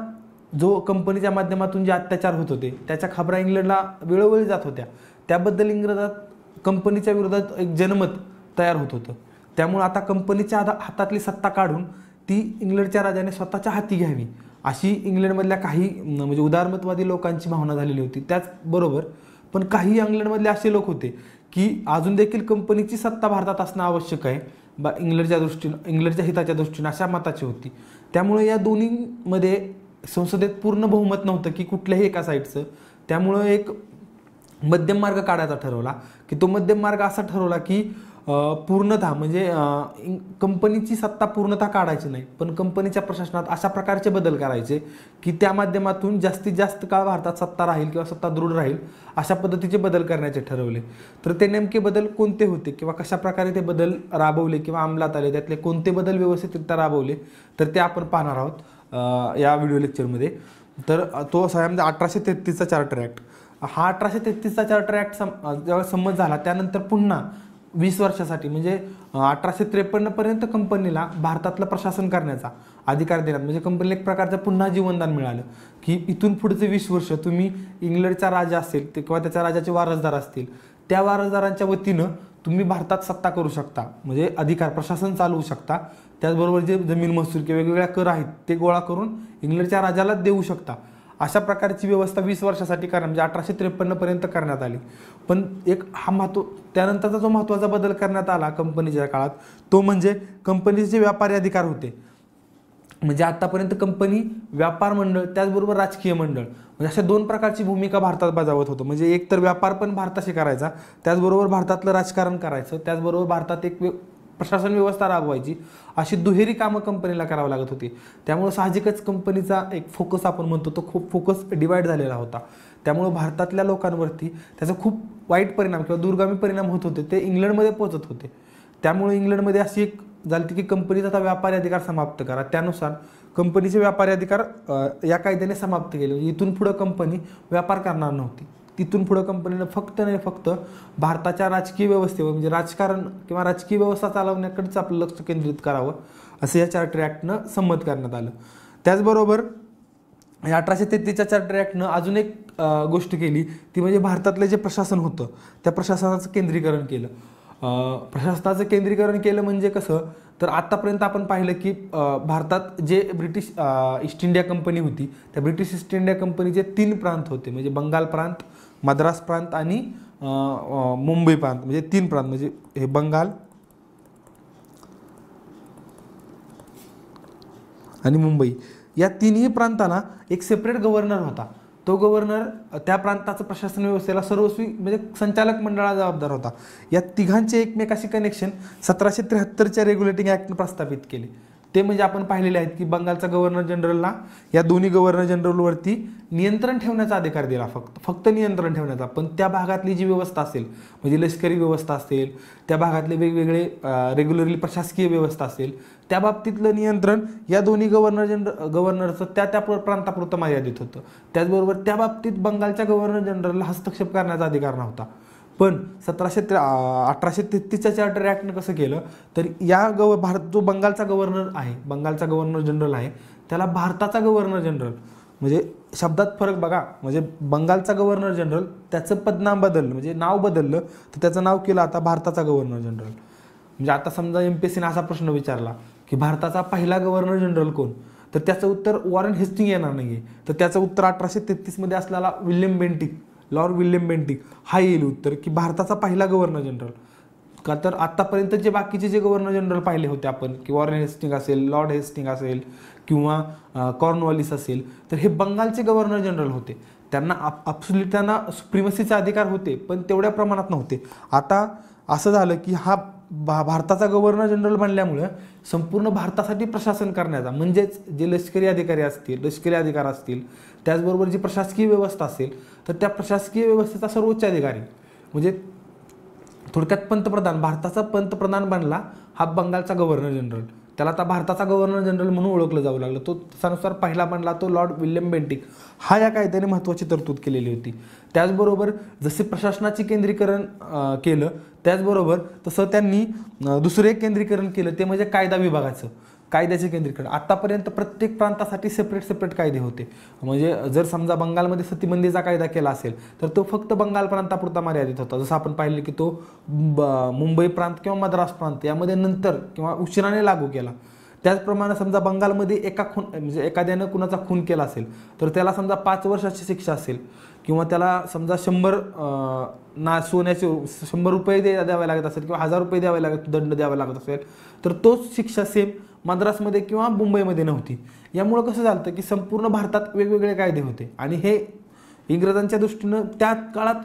जो कंपनीच्या माध्यमातून जे अत्याचार होत होते, त्याच्या खबरा इंग्लंडला वेळोवेळी जात होत्या, त्याबद्दल इंग्रजात कंपनीच्या विरोधात एक जनमत तयार होत होतं। त्यामुळे आता कंपनीच्या हातातली सत्ता काढून ती इंग्लंडच्या राजाने स्वतःच्या हाती घ्यावी, अशी इंग्लंडमधल्या काही म्हणजे उदारमतवादी लोकांची भावना झालेली होती। त्याचबरोबर पण काही इंग्लंडमधले असे लोक होते की अजून देखील कंपनीची सत्ता भारतात असणं आवश्यक आहे, इंग्लंडच्या हिताच्या दृष्टीने, अशा मताची होती। त्यामुळे या दोन्हीमध्ये संसदेत पूर्ण बहुमत नव्हतं की कुठल्याही एका साईडचं। त्यामुळं एक मध्यम मार्ग काढायचा ठरवला, की तो मध्यम मार्ग असा ठरवला की पूर्णतः म्हणजे कंपनीची सत्ता पूर्णतः काढायची नाही, पण कंपनीच्या प्रशासनात अशा प्रकारचे बदल करायचे की त्या माध्यमातून जास्तीत जास्त काळ भारतात सत्ता राहील किंवा सत्ता दृढ राहील, अशा पद्धतीचे बदल करण्याचे ठरवले। तर ते नेमके बदल कोणते होते, किंवा कशा प्रकारे ते बदल राबवले किंवा अंमलात आले, त्यातले कोणते बदल व्यवस्थितरित्या राबवले, तर ते आपण पाहणार आहोत या व्हिडिओ लेक्चरमध्ये। तर तो असा आहे 1833चा चार्टर ॲक्ट। हा 1833चा चार्टर ॲक्ट जेव्हा संमत झाला, त्यानंतर पुन्हा 20 वर्षासाठी म्हणजे 1853 पर्यंत कंपनीला भारतातलं प्रशासन करण्याचा अधिकार देण्यात, म्हणजे कंपनीला एक प्रकारचं पुन्हा जीवनदान मिळालं की इथून पुढचे 20 वर्ष तुम्ही इंग्लंडचा राजा असेल ते किंवा त्याच्या राजाचे वारसदार असतील, त्या वारसदारांच्या वतीनं तुम्ही भारतात सत्ता करू शकता, म्हणजे अधिकार प्रशासन चालवू शकता। त्याचबरोबर जे जमीन महसूल किंवा वेगवेगळ्या कर आहेत ते गोळा करून इंग्लंडच्या राजाला देऊ शकता, अशा प्रकारची व्यवस्था 20 वर्षासाठी करण्यात म्हणजे 1853 पर्यंत करण्यात आली। पण एक त्यानंतरचा जो महत्त्वाचा बदल करण्यात आला कंपनीच्या काळात, तो म्हणजे कंपनीचे जे व्यापारी अधिकार होते म्हणजे आतापर्यंत कंपनी, व्यापार मंडळ, त्याचबरोबर राजकीय मंडळ, म्हणजे अशा दोन प्रकारची भूमिका भारतात बजावत होतं. म्हणजे एक तर व्यापार पण भारताशी करायचा, त्याचबरोबर भारतातलं राजकारण करायचं, त्याचबरोबर भारतात एक प्रशासन व्यवस्था राबवायची, अशी दुहेरी कामं कंपनीला करावं लागत होती. त्यामुळे साहजिकच कंपनीचा एक फोकस आपण म्हणतो तो खूप फोकस डिवाइड झालेला होता. त्यामुळे भारतातल्या लोकांवरती त्याचा खूप वाईट परिणाम किंवा दूरगामी परिणाम होत होते, ते इंग्लंडमध्ये पोहोचत होते. त्यामुळे इंग्लंडमध्ये अशी एक झाली की कंपनीचा आता व्यापारी अधिकार समाप्त करा. त्यानुसार कंपनीचे व्यापारी अधिकार या कायद्याने समाप्त केले. इथून पुढं कंपनी व्यापार करणार नव्हती. तिथून पुढं कंपनीनं फक्त नाही फक्त भारताच्या राजकीय व्यवस्थेवर, म्हणजे राजकारण किंवा राजकीय व्यवस्था चालवण्याकडेच आपलं लक्ष केंद्रित करावं, असं या चार्टर ॲक्टनं संमत करण्यात आलं. त्याचबरोबर 1833च्या चार्टर ॲक्टनं अजून एक गोष्ट केली, ती म्हणजे भारतातलं जे प्रशासन होतं त्या प्रशासनाचं केंद्रीकरण केलं. प्रशासनाचं केंद्रीकरण केलं म्हणजे कसं, तर आत्तापर्यंत आपण पाहिलं की भारतात जे ब्रिटिश ईस्ट इंडिया कंपनी होती, त्या ब्रिटिश ईस्ट इंडिया कंपनीचे 3 प्रांत होते, म्हणजे बंगाल प्रांत, मद्रास प्रांत आणि मुंबई प्रांत, म्हणजे 3 प्रांत, म्हणजे हे बंगाल आणि मुंबई, या तिन्ही प्रांतांना एक सेपरेट गव्हर्नर होता. तो गव्हर्नर त्या प्रांताचं प्रशासन व्यवस्थेला सर्वस्वी म्हणजे संचालक मंडळाला जबाबदार होता. या तिघांचे एकमेकाशी कनेक्शन 1773च्या रेग्युलेटिंग ॲक्टनं प्रस्थापित केले. ते म्हणजे आपण पाहिलेले आहेत की बंगालचा गव्हर्नर जनरलला या दोन्ही गव्हर्नर जनरलवरती नियंत्रण ठेवण्याचा अधिकार दिला, फक्त नियंत्रण ठेवण्याचा. पण त्या भागातली जी व्यवस्था असेल, म्हणजे लष्करी व्यवस्था असेल, त्या भागातले वेगवेगळे रेग्युलरली प्रशासकीय व्यवस्था असेल, त्या बाबतीतलं नियंत्रण या दोन्ही गव्हर्नरचं त्या प्रांतापुरतं मर्यादित होतं. त्याचबरोबर त्या बाबतीत बंगालच्या गव्हर्नर जनरलला हस्तक्षेप करण्याचा अधिकार नव्हता. पण 1833च्या चार्टर ॲक्टनं कसं केलं, तर या जो बंगालचा गव्हर्नर आहे, बंगालचा गव्हर्नर जनरल आहे, त्याला भारताचा गव्हर्नर जनरल, म्हणजे शब्दात फरक बघा, म्हणजे बंगालचा गव्हर्नर जनरल त्याचं पदनाम बदललं, म्हणजे नाव बदललं, तर त्याचं नाव केलं आता भारताचा गव्हर्नर जनरल. म्हणजे आता समजा MPSCने असा प्रश्न विचारला की भारताचा पहिला गव्हर्नर जनरल कोण, तर त्याचं उत्तर वॉरेन हेस्टिंग येणार नाही आहे, तर त्याचं उत्तर 1833मध्ये असलेला लॉर्ड विल्यम बेंटिक हा येईल उत्तर, की भारताचा पहिला गव्हर्नर जनरल. का तर आत्तापर्यंत जे बाकीचे जे गव्हर्नर जनरल पाहिले होते आपण, की वॉरेन हेस्टिंग असेल, लॉर्ड हेस्टिंग असेल किंवा कॉर्नवॉलिस असेल, तर हे बंगालचे गव्हर्नर जनरल होते. त्यांना सुप्रिमसीचे अधिकार होते, पण तेवढ्या प्रमाणात नव्हते. आता असं झालं की हा भारताचा गव्हर्नर जनरल बनल्यामुळं संपूर्ण भारतासाठी प्रशासन करण्याचा, म्हणजेच जे लष्करी अधिकार असतील, त्याचबरोबर जी प्रशासकीय व्यवस्था असेल, तर त्या प्रशासकीय व्यवस्थेचा सर्वोच्च अधिकारी, म्हणजे थोडक्यात भारताचा पंतप्रधान बनला हा बंगालचा गव्हर्नर जनरल. त्याला आता भारताचा गव्हर्नर जनरल म्हणून ओळखलं जाऊ लागलं. तो त्यानुसार पहिला बनला तो लॉर्ड विल्यम बेंटिक हा या कायद्याने महत्त्वाची तरतूद केलेली होती. त्याचबरोबर जसे प्रशासनाचे केंद्रीकरण केलं, त्याचबरोबर तसं त्यांनी दुसरं एक केंद्रीकरण केलं, ते म्हणजे कायद्याचे केंद्रीकरण. आतापर्यंत प्रत्येक प्रांतासाठी सेपरेट कायदे होते. म्हणजे जर समजा बंगालमध्ये सतीबंदीचा कायदा केला असेल, तर तो फक्त बंगाल प्रांतापुरता मर्यादित होता. जसं आपण पाहिलं की तो मुंबई प्रांत किंवा मद्रास प्रांत यामध्ये नंतर किंवा उशिराने लागू केला. त्याचप्रमाणे समजा बंगालमध्ये एखाद्यानं कुणाचा खून केला असेल, तर त्याला समजा 5 वर्षाची शिक्षा असेल, किंवा त्याला समजा 100 रुपये द्यावे लागत असेल किंवा 1000 रुपये दंड द्यावा लागत असेल, तर तोच शिक्षा सेम मद्रासमध्ये किंवा मुंबईमध्ये नव्हती. यामुळं कसं झालं की संपूर्ण भारतात वेगवेगळे कायदे होते, आणि हे इंग्रजांच्या दृष्टीनं त्या काळात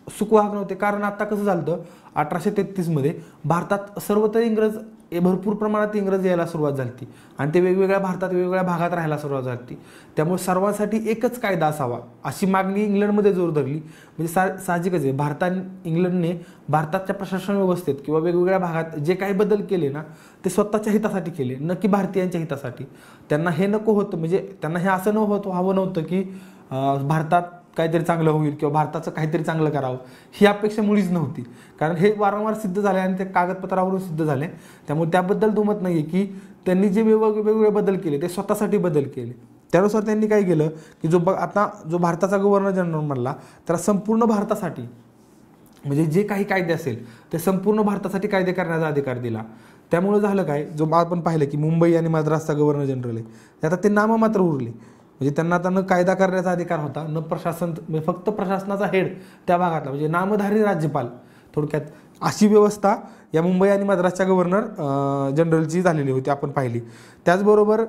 सुखवाहक नव्हते. कारण आता कसं झालं, 1833मध्ये भारतात सर्वत्र भरपूर प्रमाणात इंग्रज यायला सुरुवात झाली, आणि ते वेगवेगळ्या भागात राहायला सुरुवात झाली. त्यामुळे सर्वांसाठी एकच कायदा असावा अशी मागणी इंग्लंडमध्ये जोर धरली. म्हणजे साहजिकच आहे, इंग्लंडने भारताच्या प्रशासन व्यवस्थेत किंवा वेगवेगळ्या भागात जे काही बदल केले ना, ते स्वतःच्या हितासाठी केले, न की भारतीयांच्या हितासाठी. त्यांना हे नको होतं, म्हणजे त्यांना हे असं हवं नव्हतं की भारतात काहीतरी चांगलं होईल किंवा भारताचं काहीतरी चांगलं करावं, ही अपेक्षा मुळीच नव्हती. कारण हे वारंवार सिद्ध झाले आणि ते कागदपत्रावरून सिद्ध झाले. त्यामुळे त्याबद्दल दुमत नाही आहे की त्यांनी जे वेगवेगळे बदल केले ते स्वतःसाठी बदल केले. त्यानुसार त्यांनी काय केलं की जो भारताचा गव्हर्नर जनरल म्हणला, त्याला संपूर्ण भारतासाठी, म्हणजे जे काही कायदे असेल ते संपूर्ण भारतासाठी कायदे करण्याचा अधिकार दिला. त्यामुळे झालं काय, जो आपण पाहिलं की मुंबई आणि मद्रासचा गव्हर्नर जनरल आहे, आता ते नाममात्र उरले. म्हणजे त्यांना न कायदा करण्याचा अधिकार होता, न प्रशासन, म्हणजे फक्त प्रशासनाचा हेड त्या भागातला, म्हणजे नामधारी राज्यपाल. थोडक्यात अशी व्यवस्था या मुंबई आणि मद्रासच्या गव्हर्नर जनरलची झालेली होती, आपण पाहिली. त्याचबरोबर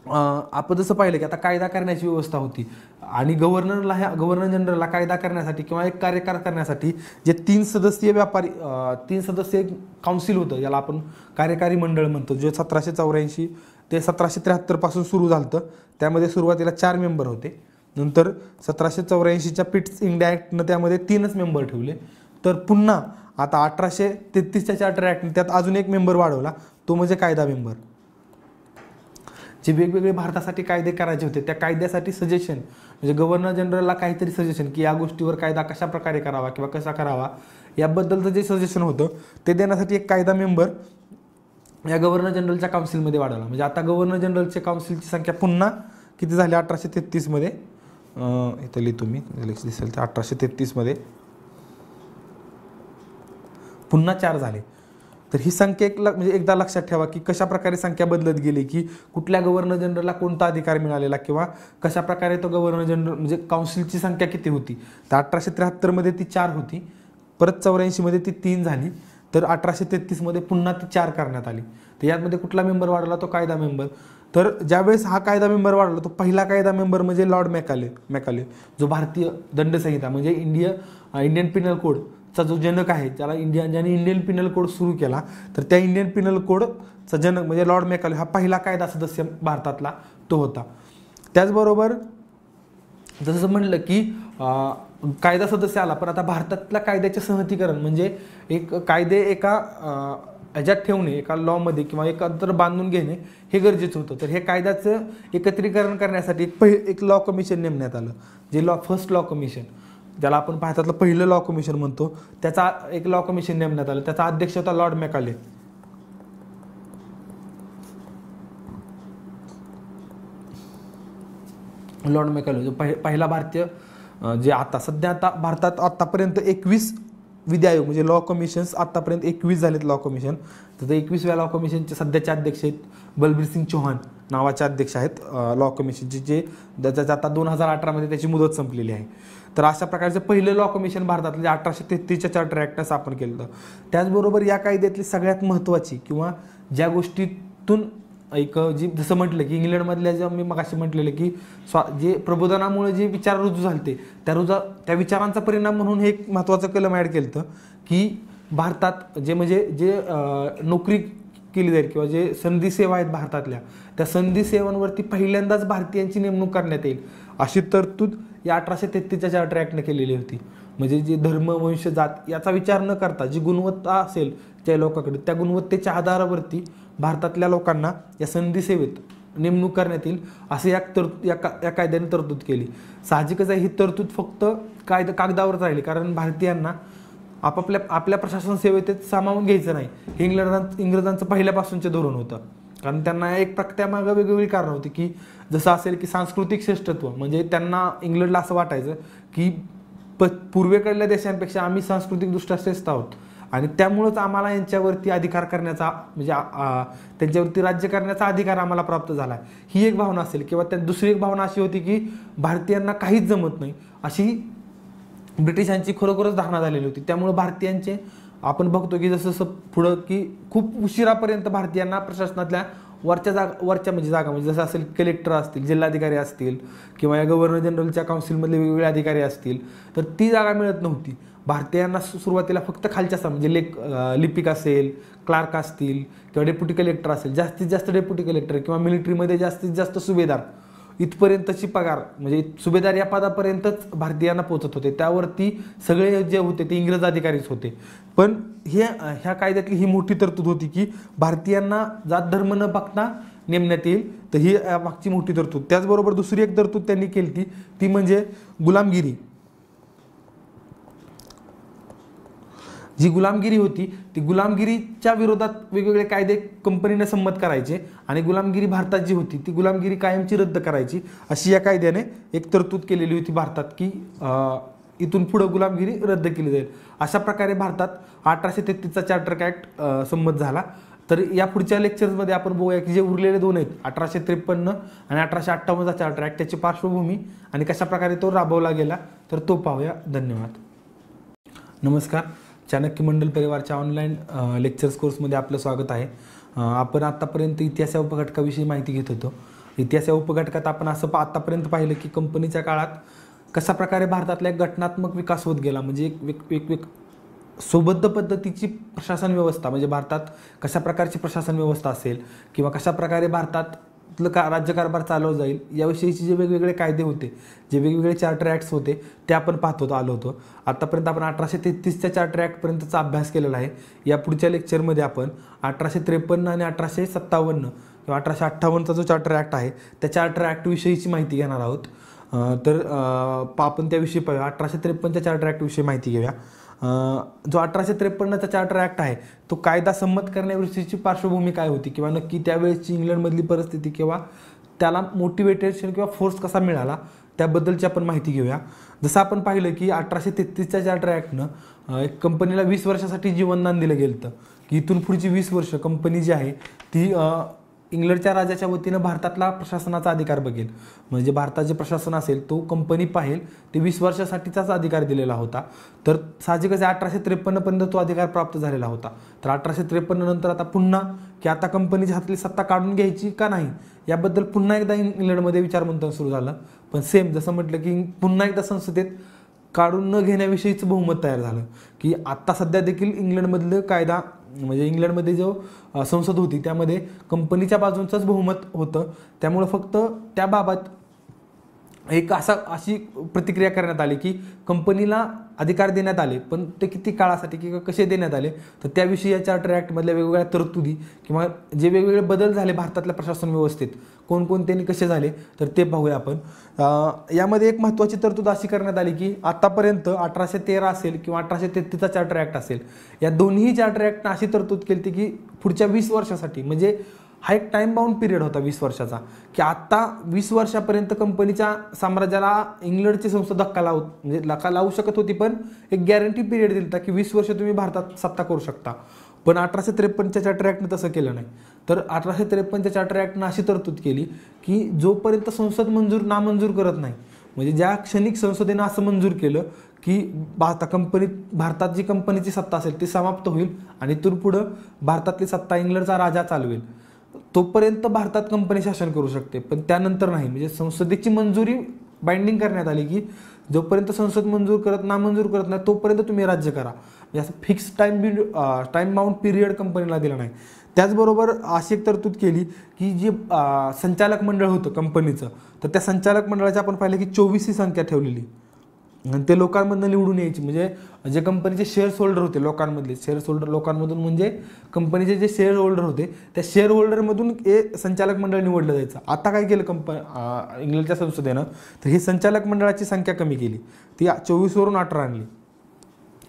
आपण जसं पाहिलं की आता कायदा करण्याची व्यवस्था होती आणि गव्हर्नर जनरलला कायदा करण्यासाठी किंवा एक कार्यकार करण्यासाठी जे 3 सदस्यीय 3 सदस्यीय काउन्सिल होतं, याला आपण कार्यकारी मंडळ म्हणतो, जे 1784 ते 1773 पासून सुरू झालं. त्यामध्ये सुरुवातीला 4 मेंबर होते. नंतर 1784च्या पिट्स इंडिया ॲक्टनं त्यामध्ये 3च मेंबर ठेवले. तर पुन्हा आता 1833च्या चार्टर ॲक्टने त्यात अजून एक मेंबर वाढवला, तो म्हणजे कायदा मेंबर. जे वेगवेगळे भारतासाठी कायदे करायचे होते त्या कायद्यासाठी सजेशन, म्हणजे गव्हर्नर जनरलला काहीतरी सजेशन की या गोष्टीवर कायदा कशा प्रकारे करावा किंवा कसा करावा याबद्दलचं जे सजेशन होतं ते देण्यासाठी एक कायदा मेंबर या गव्हर्नर जनरलच्या काउन्सिलमध्ये वाढवला. म्हणजे आता गव्हर्नर जनरलच्या काउन्सिलची संख्या पुन्हा किती झाली 1833मध्ये, इथं लिहितो मी दिसेल तर 1833मध्ये पुन्हा 4 झाले. तर ही संख्या म्हणजे एकदा लक्षात ठेवा की कशा प्रकारे संख्या बदलत गेली, की कुठल्या गव्हर्नर जनरलला कोणता अधिकार मिळालेला किंवा कशा प्रकारे तो गव्हर्नर जनरल म्हणजे काउन्सिलची संख्या किती होती. तर 1873मध्ये ती 4 होती, परत 84मध्ये ती 3 झाली, तर 1833मध्ये पुन्हा ती 4 करण्यात आली. तर यामध्ये कुठला मेंबर वाढवला, तो कायदा मेंबर. तर ज्यावेळेस हा कायदा मेंबर वाढवला तो पहिला कायदा मेंबर म्हणजे लॉर्ड मॅकाले, जो भारतीय दंडसंहिता म्हणजे इंडियन पिनल कोडचा जो जनक आहे, ज्याने इंडियन पिनल कोड सुरू केला, तर त्या इंडियन पिनल कोडचा जनक म्हणजे लॉर्ड मॅकाले हा पहिला कायदा सदस्य भारतातला तो होता. त्याचबरोबर जसं म्हटलं की कायदा सदस्य आला, पण आता भारतातल्या कायद्याचे संहतीकरण म्हणजे एक कायदे एका ह्याच्यात ठेवणे, एका लॉमध्ये किंवा एकत्र बांधून घेणे हे गरजेचं होतं. तर हे कायद्याचं एकत्रीकरण करण्यासाठी एक लॉ कमिशन नेमण्यात आलं, जे फर्स्ट लॉ कमिशन, ज्याला आपण भारतातलं पहिलं लॉ कमिशन म्हणतो, त्याचा एक लॉ कमिशन नेमण्यात आलं. त्याचा अध्यक्ष होता लॉर्ड मॅकाले. लॉर्ड मॅकाले जो पहिला भारतीय जे आता भारतात आतापर्यंत 21 विधी आयोग म्हणजे लॉ कमिशन्स आतापर्यंत 21 झालेत लॉ कमिशन. तर 21व्या लॉ कमिशनचे सध्याचे अध्यक्ष आहेत बलबीर सिंग चौहान नावाचे अध्यक्ष आहेत लॉ कमिशनचे, जे ज्याच्या आता 2018मध्ये त्याची मुदत संपलेली आहे. तर अशा प्रकारचं पहिलं लॉ कमिशन भारतातले 1833च्या चार्टर ॲक्टनं स्थापन केलं होतं. त्याचबरोबर या कायद्यातली सगळ्यात महत्त्वाची किंवा ज्या गोष्टीतून एक जी जसं म्हटलं की इंग्लंडमधल्या जे मी मगाशी म्हटलेलं की जे प्रबोधनामुळे जे विचार रुजू झाले त्या विचारांचा परिणाम म्हणून हे एक महत्त्वाचं कलम ॲड केलं होतं की भारतात जे नोकरी केली जाईल किंवा जे संधी सेवा आहेत भारतातल्या, त्या संधी सेवांवरती पहिल्यांदाच भारतीयांची नेमणूक करण्यात येईल अशी तरतूद या 1833च्या चार्टर ॲक्टने केलेली होती. म्हणजे जे धर्म, वंश, जात याचा विचार न करता जी गुणवत्ता असेल त्या लोकांकडे, त्या गुणवत्तेच्या आधारावरती भारतातल्या लोकांना या संधी सेवेत नेमणूक करण्यात येईल असे या कायद्याने तरतूद केली. साहजिकच आहे ही तरतूद फक्त कागदावरच राहिली, कारण भारतीयांना आपल्या प्रशासन सेवेत सामावून घ्यायचं नाही. हे इंग्रजांचं पहिल्यापासूनचे धोरण होतं. कारण त्यांना त्यामागं वेगवेगळी कारणं होती की जसं असेल की सांस्कृतिक श्रेष्ठत्व, म्हणजे त्यांना इंग्लंडला असं वाटायचं की पूर्वेकडल्या देशांपेक्षा आम्ही सांस्कृतिकदृष्ट्या श्रेष्ठ आहोत आणि त्यामुळंच आम्हाला यांच्यावरती अधिकार करण्याचा म्हणजे त्यांच्यावरती राज्य करण्याचा अधिकार आम्हाला प्राप्त झाला आहे, ही एक भावना असेल. किंवा दुसरी एक भावना अशी होती की भारतीयांना काहीच जमत नाही अशी ब्रिटिशांची खरोखरच धारणा झालेली होती. त्यामुळे भारतीयांचे आपण बघतो की जसं पुढं की खूप उशिरापर्यंत भारतीयांना प्रशासनातल्या वरच्या म्हणजे जागा म्हणजे जसं असेल कलेक्टर असतील, जिल्हाधिकारी असतील किंवा या गव्हर्नर जनरलच्या काउन्सिलमधले वेगवेगळे अधिकारी असतील, तर ती जागा मिळत नव्हती. भारतीयांना सुरुवातीला फक्त खालच्या म्हणजे लिपिक असेल, क्लार्क असतील किंवा डेप्युटी कलेक्टर असेल, जास्तीत जास्त डेप्युटी कलेक्टर किंवा मिलिटरीमध्ये जास्तीत जास्त सुभेदार इथपर्यंतची पगार म्हणजे सुभेदार या पदापर्यंतच भारतीयांना पोहोचत होते. त्यावरती सगळे जे होते ते इंग्रज अधिकारीच होते. पण ह्या कायद्यातली ही मोठी तरतूद होती की भारतीयांना जात धर्म न बघता नेमण्यात येईल. तर ही मागची मोठी तरतूद. त्याचबरोबर दुसरी एक तरतूद त्यांनी केली ती म्हणजे गुलामगिरी. जी गुलामगिरी होती ती गुलामगिरीच्या विरोधात वेगवेगळे कायदे कंपनीने संमत करायचे आणि गुलामगिरी भारतात जी होती ती गुलामगिरी कायमची रद्द करायची अशी या कायद्याने एक तरतूद केलेली होती भारतात की इथून पुढे गुलामगिरी रद्द केली जाईल. अशा प्रकारे भारतात 1833चा चार्टर ॲक्ट संमत झाला. तर या पुढच्या लेक्चर्समध्ये आपण बघूया की जे उरलेले दोन आहेत 1853 आणि 1858चा चार्टर ॲक्ट, त्याची पार्श्वभूमी आणि कशा प्रकारे तो राबवला गेला तर तो पाहूया. धन्यवाद. नमस्कार. चाणक्य मंडल परिवारच्या ऑनलाईन लेक्चर्स कोर्समध्ये आपलं स्वागत आहे. आपण आत्तापर्यंत इतिहास या उपघटकाविषयी माहिती घेत होतो इतिहास या उपघटकात आपण असं आतापर्यंत पाहिलं की कंपनीच्या काळात कशा प्रकारे भारतातला एक घटनात्मक विकास होत गेला, म्हणजे एक सुबद्ध पद्धतीची प्रशासन व्यवस्था, म्हणजे भारतात कशा प्रकारची प्रशासन व्यवस्था असेल किंवा कशा प्रकारे भारतातलं राज्यकारभार चालवला जाईल याविषयीचे जे वेगवेगळे कायदे होते, जे वेगवेगळे चार्टर ॲक्ट्स होते ते आपण आलो होतो. आतापर्यंत आपण 1833च्या चार्टर ॲक्टपर्यंतचा अभ्यास केलेला आहे. या पुढच्या लेक्चरमध्ये आपण 1853 आणि 1857 किंवा 1858चा जो चार्टर ॲक्ट आहे त्या चार्टर ॲक्टविषयीची माहिती घेणार आहोत. तर आपण त्याविषयी पाहूया. 1853च्या चार्टर ॲक्टविषयी माहिती घेऊया. जो 1853चा चार्टर ॲक्ट आहे तो कायदा संमत करण्याविषयीची पार्श्वभूमी काय होती किंवा नक्की त्यावेळेसची इंग्लंडमधली परिस्थिती किंवा त्याला मोटिवेटेशन किंवा फोर्स कसा मिळाला त्याबद्दलची आपण माहिती घेऊया. जसं आपण पाहिलं की 1833च्या चार्टर ॲक्टनं एक कंपनीला 20 वर्षासाठी जीवनदान दिलं गेलं होतं की इथून पुढची 20 वर्ष कंपनी जी आहे ती इंग्लंडच्या राजाच्या वतीनं भारतातला प्रशासनाचा अधिकार बघेल. म्हणजे भारताचे प्रशासन असेल तो कंपनी पाहेल ते 20 वर्षासाठीचाच अधिकार दिलेला होता. तर साहजिकच 1853पर्यंत तो अधिकार प्राप्त झालेला होता. तर 1853 नंतर आता पुन्हा की आता कंपनीच्या हातली सत्ता काढून घ्यायची का नाही याबद्दल पुन्हा एकदा इंग्लंडमध्ये विचारमंथन सुरू झालं. पण सेम जसं म्हटलं की पुन्हा एकदा संसदेत काढून न घेण्याविषयीचं बहुमत तयार झालं की आत्ता सध्या देखील इंग्लंडमधलं कायदा म्हणजे इंग्लंडमध्ये जो संसद होती त्यामध्ये कंपनीच्या बाजूंचंच बहुमत होतं. त्यामुळं फक्त त्याबाबत एक अशी प्रतिक्रिया करण्यात आली की कंपनीला अधिकार देण्यात आले, पण ते किती काळासाठी किंवा कसे देण्यात आले तर त्याविषयी या चार्टर ॲक्टमधल्या वेगवेगळ्या तरतुदी किंवा जे वेगवेगळे बदल झाले भारतातल्या प्रशासन व्यवस्थेत कोणकोणते कसे झाले तर ते पाहूया आपण. यामध्ये एक महत्त्वाची तरतूद अशी करण्यात आली की आतापर्यंत 1813 असेल किंवा 1833चा चार्टर ॲक्ट असेल या दोन्ही चार्टर ॲक्टनं अशी तरतूद केली की पुढच्या 20 वर्षासाठी, म्हणजे हा एक टाईम बाउंड पिरियड होता 20 वर्षाचा, की आत्ता 20 वर्षापर्यंत कंपनीच्या साम्राज्याला इंग्लंडची संसद धक्का लावू शकत होती, पण एक गॅरंटी पिरियड दिला होता की 20 वर्ष तुम्ही भारतात सत्ता करू शकता. पण 1853च्या चार्टर ॲक्टनं तसं केलं नाही. तर 1853च्या चार्टर ॲक्टनं अशी तरतूद केली की जोपर्यंत संसद नामंजूर करत नाही, म्हणजे ज्या क्षणिक संसदेनं असं मंजूर केलं की भारतात जी कंपनीची सत्ता असेल ती समाप्त होईल आणि इथून पुढं भारतातली सत्ता इंग्लंडचा राजा चालवेल, तोपर्यंत भारतात कंपनी शासन करू शकते. पण त्यानंतर नाही, म्हणजे संसदेची मंजुरी बाइंडिंग करण्यात आली की जोपर्यंत संसद नामंजूर करत नाही तोपर्यंत तुम्ही राज्य करा. म्हणजे असं फिक्स टाईम बाउंड पिरियड कंपनीला दिला नाही. त्याचबरोबर अशी एक तरतूद केली की जे संचालक मंडळ होतं कंपनीचं तर त्या संचालक मंडळाची आपण पाहिलं की 24 ही संख्या ठेवलेली आणि ते लोकांमधून निवडून यायची. म्हणजे जे कंपनीचे शेअर्स होल्डर होते लोकांमधून म्हणजे कंपनीचे जे शेअर होल्डर होते त्या शेअर होल्डरमधून हे संचालक मंडळ निवडलं जायचं. आता काय केलं इंग्लंडच्या संसदेनं तर ही संचालक मंडळाची संख्या कमी केली, ती 24वरून 18 आणली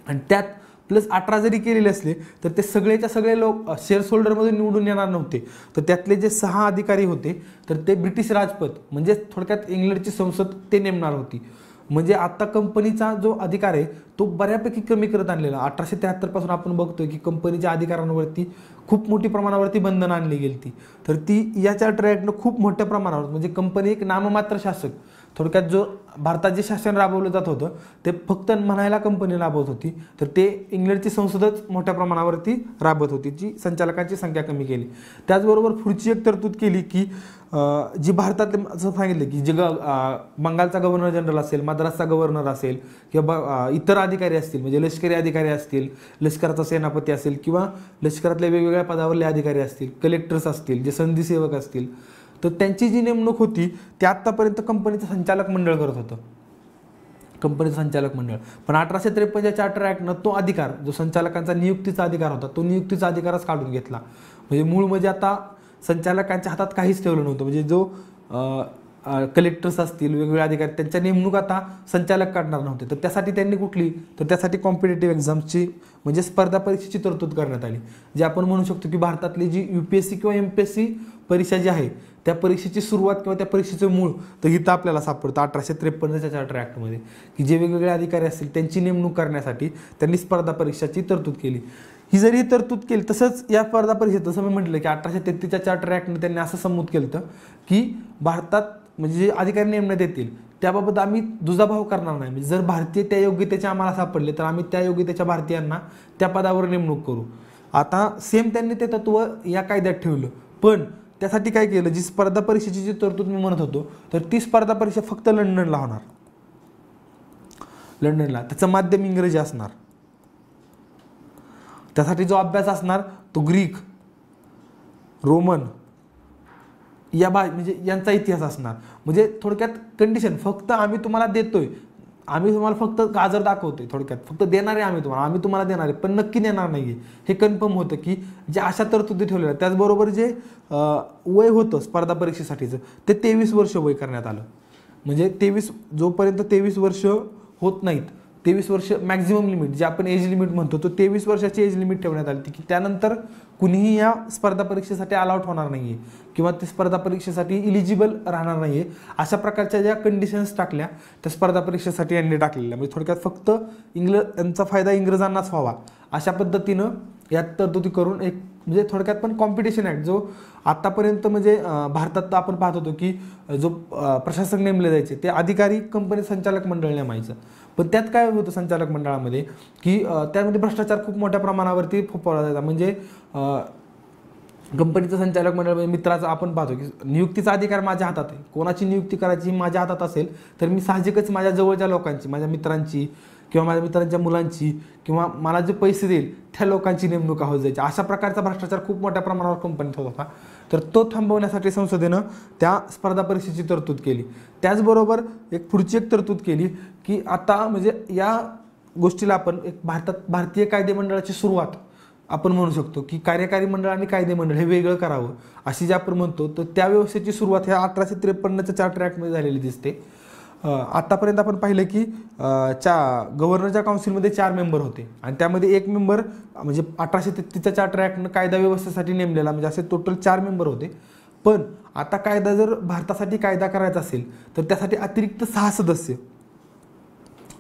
आणि त्यात प्लस 18 जरी केलेले असले तर ते सगळेच्या सगळे लोक शेअर्स होल्डरमधून निवडून येणार नव्हते. तर त्यातले जे 6 अधिकारी होते तर ते ब्रिटिश राजपत म्हणजे थोडक्यात इंग्लंडची संसद ते नेमणार होती. म्हणजे आता कंपनीचा जो अधिकार आहे तो बऱ्यापैकी कमी करत आणलेला. 1873 पासून आपण बघतोय की कंपनीच्या अधिकारांवरती खूप मोठी प्रमाणावरती बंधनं आणली गेली ती. तर ती या चार्टर ॲक्टनं खूप मोठ्या प्रमाणावर म्हणजे कंपनी एक नाममात्र शासक, थोडक्यात जो भारतात जे शासन राबवलं जात होतं ते फक्त म्हणायला कंपनी राबवत होती, तर ते इंग्लंडची संसदच मोठ्या प्रमाणावरती राबवत होती, जी संचालकांची संख्या कमी केली. त्याचबरोबर पुढची एक तरतूद केली की जी भारतातले असं सांगितलं की जे बंगालचा गव्हर्नर जनरल असेल, मद्रासचा गव्हर्नर असेल किंवा इतर अधिकारी असतील म्हणजे लष्करी अधिकारी असतील, लष्कराचा सेनापती असेल किंवा लष्करातल्या वेगवेगळ्या पदावरले अधिकारी असतील, कलेक्टर्स असतील, जे संधी सेवक असतील, तर त्यांची जी नेमणूक होती ती आत्तापर्यंत कंपनीचं संचालक मंडळ करत होतं, कंपनीचं संचालक मंडळ. पण 1853च्या चार्टर ॲक्टनं तो अधिकार जो संचालकांचा नियुक्तीचा अधिकार होता तो नियुक्तीचा अधिकारच काढून घेतला. म्हणजे आता संचालकांच्या हातात काहीच ठेवलं नव्हतं. म्हणजे जो कलेक्टर्स असतील वेगवेगळे अधिकारी त्यांच्या नेमणूक आता संचालक काढणार नव्हते. तर त्यासाठी त्यांनी त्यासाठी कॉम्पिटेटिव्ह एक्झाम्सची म्हणजे स्पर्धा परीक्षेची तरतूद करण्यात आली. जे आपण म्हणू शकतो की भारतातली जी UPSC किंवा MPSC परीक्षा जी आहे त्या परीक्षेची सुरुवात किंवा त्या परीक्षेचं मूळ तर इथं आपल्याला सापडतं 1853च्या चार्टर ॲक्टमध्ये की जे वेगवेगळे अधिकारी असतील त्यांची नेमणूक करण्यासाठी त्यांनी स्पर्धा परीक्षाची तरतूद केली. ही जरी तरतूद केली तसंच या स्पर्धा परीक्षेत जसं मी म्हटलं की 1833च्या चार्टर ॲक्टने त्यांनी असं समूद केलं होतं की भारतात म्हणजे जे अधिकारी नेमण्यात येतील त्याबाबत आम्ही दुजाभाव करणार नाही. म्हणजे जर भारतीय त्या योग्यतेचे आम्हाला सापडले तर आम्ही त्या योग्यतेच्या भारतीयांना त्या पदावर नेमणूक करू. आता सेम त्यांनी ते तत्व या कायद्यात ठेवलं, पण त्यासाठी काय केलं, जी स्पर्धा परीक्षेची जी तरतूद मी म्हणत होतो, तर ती स्पर्धा परीक्षा फक्त लंडनला होणार. लंडनला त्याचं माध्यम इंग्रजी असणार. त्यासाठी जो अभ्यास असणार तो ग्रीक, रोमन या म्हणजे यांचा इतिहास असणार. म्हणजे थोडक्यात कंडिशन फक्त आम्ही तुम्हाला देतोय, आम्ही तुम्हाला फक्त गाजर दाखवतोय, थोडक्यात फक्त देणार आहे आम्ही तुम्हाला देणार आहे, पण नक्की देणार नाही आहे. हे कन्फर्म होतं की जे अशा तरतुदी ठेवलेल्या. त्याचबरोबर जे वय होतं स्पर्धा परीक्षेसाठीचं ते 23 वर्ष वय करण्यात आलं. म्हणजे जोपर्यंत 23 वर्ष होत नाहीत, 23 वर्ष मॅक्झिमम लिमिट जे आपण एज लिमिट म्हणतो, तो 23 वर्षाची एज लिमिट ठेवण्यात आली की त्यानंतर कुणीही या स्पर्धा परीक्षेसाठी अलाउट होणार नाही आहे किंवा ते स्पर्धा परीक्षेसाठी इलिजिबल राहणार नाही आहे. अशा प्रकारच्या ज्या कंडिशन्स टाकल्या त्या स्पर्धा परीक्षेसाठी यांनी टाकलेल्या. म्हणजे थोडक्यात फक्त यांचा फायदा इंग्रजांनाच व्हावा अशा पद्धतीनं यात तरतुदी करून एक म्हणजे थोडक्यात पण कॉम्पिटिशन ॲक्ट जो आत्तापर्यंत म्हणजे भारतात आपण पाहत होतो की जो प्रशासक नेमले जायचे ते अधिकारी कंपनी संचालक मंडळ नेमायचं. पण त्यात काय होतं संचालक मंडळामध्ये की त्यामध्ये भ्रष्टाचार खूप मोठ्या प्रमाणावरती फोफावला जायचा. म्हणजे कंपनीचं संचालक मंडळ म्हणजे मित्राचं आपण पाहतो की नियुक्तीचा अधिकार माझ्या हातात आहे. कोणाची नियुक्ती करायची माझ्या हातात असेल तर मी साहजिकच माझ्या जवळच्या लोकांची, माझ्या मित्रांची किंवा माझ्या मित्रांच्या मुलांची किंवा मला जे पैसे देईल त्या लोकांची नेमणूक होत जायची. अशा प्रकारचा भ्रष्टाचार खूप मोठ्या प्रमाणावर कंपनीत होत होता. तर तो थांबवण्यासाठी संसदेनं त्या स्पर्धा परीक्षेची तरतूद केली. त्याचबरोबर पुढची एक तरतूद केली की आता म्हणजे या गोष्टीला आपण एक भारतीय कायदे मंडळाची सुरुवात आपण म्हणू शकतो की कार्यकारी मंडळ आणि कायदे मंडळ हे वेगळं करावं अशी जे आपण म्हणतो. तर त्या व्यवस्थेची सुरुवात ह्या 1853च्या चार्टर ॲक्टमध्ये झालेली दिसते. आत्तापर्यंत आपण पाहिलं की गव्हर्नरच्या काउन्सिलमध्ये 4 मेंबर होते आणि त्यामध्ये एक मेंबर म्हणजे 1833च्या चार्टर ॲक्टनं कायदा व्यवस्थेसाठी नेमलेला, म्हणजे असे टोटल 4 मेंबर होते. पण आता कायदा जर भारतासाठी कायदा करायचा असेल तर त्यासाठी अतिरिक्त 6 सदस्य,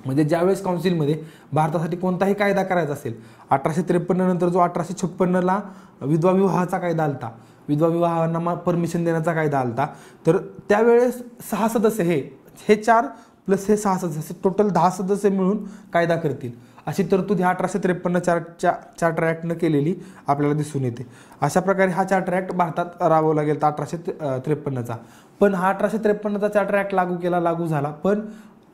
म्हणजे ज्यावेळेस काउन्सिलमध्ये भारतासाठी कोणताही कायदा करायचा असेल, 1853 नंतर जो 1856ला विधवा विवाहाचा कायदा आलता, विधवा विवाहांना परमिशन देण्याचा कायदा आलता, तर त्यावेळेस 6 सदस्य हे 4 प्लस हे 6 सदस्य टोटल 10 सदस्य मिळून कायदा करतील अशी तरतूद ह्या 1853 चार्टर ॲक्टनं केलेली आपल्याला दिसून येते. अशा प्रकारे हा चार्टर ॲक्ट भारतात राबवला गेला 1853चा. पण हा 1853चा चार्टर ॲक्ट लागू झाला. पण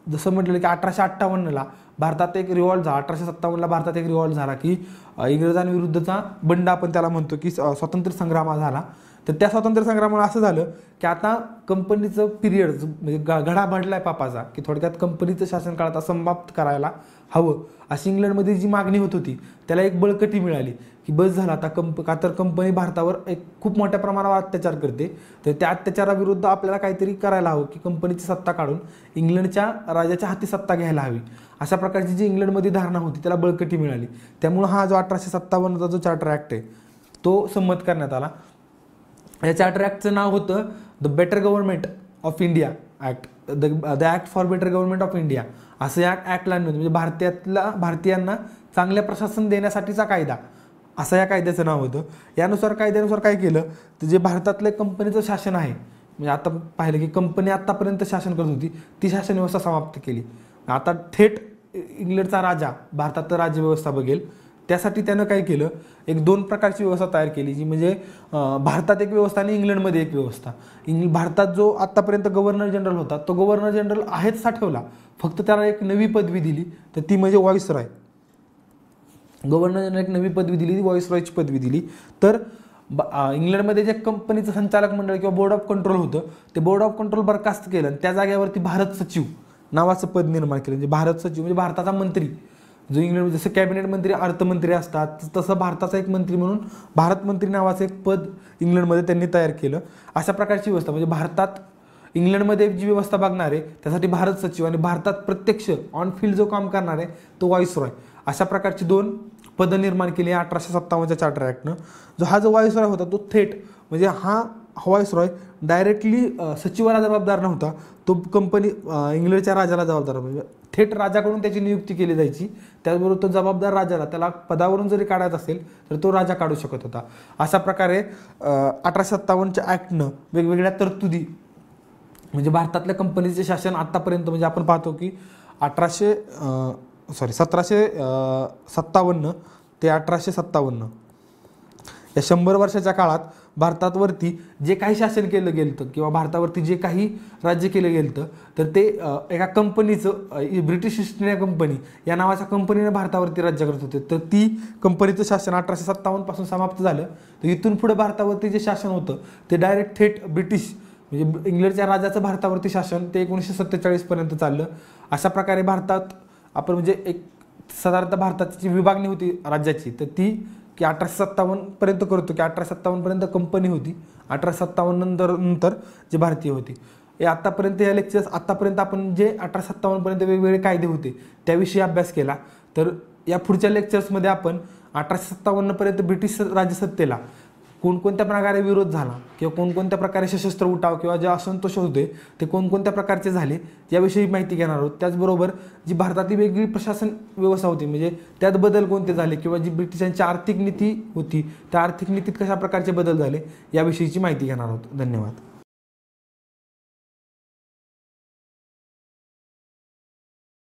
जसं म्हटलं की 1858ला भारतात एक रिव्हॉल्ट झाला, 1857ला भारतात एक रिव्हॉल्ट झाला की इंग्रजांविरुद्धचा बंड आपण त्याला म्हणतो की स्वातंत्र्य संग्राम झाला. तर त्या स्वातंत्र्य संग्रामामुळे असं झालं की आता कंपनीचं पिरियड म्हणजे घडा भडलाय पापाचा की थोडक्यात कंपनीचं शासनकाळ समाप्त करायला हवं अशी इंग्लंडमध्ये जी मागणी होत होती त्याला एक बळकटी मिळाली की बस झालं आता का तर कंपनी भारतावर एक खूप मोठ्या प्रमाणावर अत्याचार करते, तर त्या अत्याचाराविरुद्ध आपल्याला काहीतरी करायला हवं की कंपनीची सत्ता काढून इंग्लंडच्या राजाच्या हाती सत्ता घ्यायला हवी. अशा प्रकारची जी इंग्लंडमध्ये धारणा होती त्याला बळकटी मिळाली. त्यामुळे हा जो 1857चा जो चार्टर ॲक्ट आहे तो संमत करण्यात आला. या चार्टर ॲक्टचं नाव होतं the better government of India act, the act for better government of India असं या ॲक्टला म्हणजे भारतीयांना चांगल्या प्रशासन देण्यासाठीचा कायदा असं या कायद्याचं नाव होतं. कायद्यानुसार काय केलं तर जे भारतातलं कंपनीचं शासन आहे, म्हणजे आता पाहिलं की कंपनी आत्तापर्यंत शासन करत होती ती शासन व्यवस्था समाप्त केली. आता थेट इंग्लंडचा राजा भारतात राज्यव्यवस्था बघेल. त्यासाठी त्यानं काय केलं, एक 2 प्रकारची व्यवस्था तयार केली, जी म्हणजे भारतात एक व्यवस्था आणि इंग्लंडमध्ये एक व्यवस्था. भारतात जो आत्तापर्यंत गव्हर्नर जनरल होता तो गव्हर्नर जनरल आहेच सा ठेवला, फक्त त्याला एक नवी पदवी दिली तर ती म्हणजे व्हॉइसरॉय. गव्हर्नर जनरल एक नवी पदवी दिली, व्हॉइसरॉयची पदवी दिली. तर इंग्लंडमध्ये जे कंपनीचं संचालक मंडळ किंवा बोर्ड ऑफ कंट्रोल होतं ते बोर्ड ऑफ कंट्रोल बरखास्त केलं आणि त्या जागेवरती भारत सचिव नावाचं पद निर्माण केलं. म्हणजे भारत सचिव म्हणजे भारताचा मंत्री, जो इंग्लंड जसं कॅबिनेट मंत्री अर्थमंत्री असतात तसं भारताचा एक मंत्री म्हणून भारत मंत्री नावाचं एक पद इंग्लंडमध्ये त्यांनी तयार केलं. अशा प्रकारची व्यवस्था म्हणजे भारतात इंग्लंडमध्ये जी व्यवस्था बघणार आहे त्यासाठी भारत सचिव आणि भारतात प्रत्यक्ष ऑन फील्ड जो काम करणार आहे तो व्हॉइसरॉय, अशा प्रकारची 2 पदं निर्माण केली 1857च्या चार्टर ॲक्टनं. जो व्हॉइसरॉय होता तो थेट म्हणजे हा व्हॉइसरॉय डायरेक्टली सचिवाला जबाबदार नव्हता, तो कंपनी इंग्लंडच्या राजाला जबाबदार, म्हणजे थेट राजाकडून त्याची नियुक्ती केली जायची. त्याचबरोबर तो जबाबदार राजाला, त्याला पदावरून जरी काढायचा असेल तर तो राजा काढू शकत होता. अशा प्रकारे 1857च्या ॲक्टनं वेगवेगळ्या तरतुदी म्हणजे भारतातल्या कंपनीचे शासन आत्तापर्यंत म्हणजे आपण पाहतो की 1757 ते 1857 या 100 वर्षाच्या काळात भारतावरती जे काही शासन केलं गेलं किंवा भारतावरती जे काही राज्य केलं गेलं तर ते एका कंपनीचं ब्रिटिश ईस्ट इंडिया कंपनी या नावाच्या कंपनीने भारतावरती राज्य करत होते. तर ती कंपनीचं शासन 1857 पासून समाप्त झालं. तर इथून पुढे भारतावरती जे शासन होतं ते डायरेक्ट थेट ब्रिटिश म्हणजे इंग्लंडच्या राजाचं भारतावरती शासन ते 1947 पर्यंत चाललं. अशा प्रकारे भारतात आपण म्हणजे एक साधारणतः भारताची जी विभागणी होती राज्याची तर ती की 1857 पर्यंत करतो की 1857 पर्यंत कंपनी होती. 1857 नंतर जे भारतीय होती हे आत्तापर्यंत या लेक्चर्स आत्तापर्यंत आपण जे 1857 पर्यंत वेगवेगळे कायदे होते त्याविषयी अभ्यास केला. तर या पुढच्या लेक्चर्समध्ये आपण 1857 पर्यंत ब्रिटिश राजसत्तेला कोणकोणत्या प्रकारे विरोध झाला किंवा कोणकोणत्या प्रकारे सशस्त्र उठाव किंवा जे असंतोष होते ते कोणकोणत्या प्रकारचे झाले याविषयी माहिती घेणार आहोत. त्याचबरोबर जी भारतातील वेगळी प्रशासन व्यवस्था होती म्हणजे त्यात बदल कोणते झाले किंवा जी ब्रिटिशांची आर्थिक नीती होती त्या आर्थिक नीतीत कशा प्रकारचे बदल झाले याविषयीची माहिती घेणार आहोत. धन्यवाद.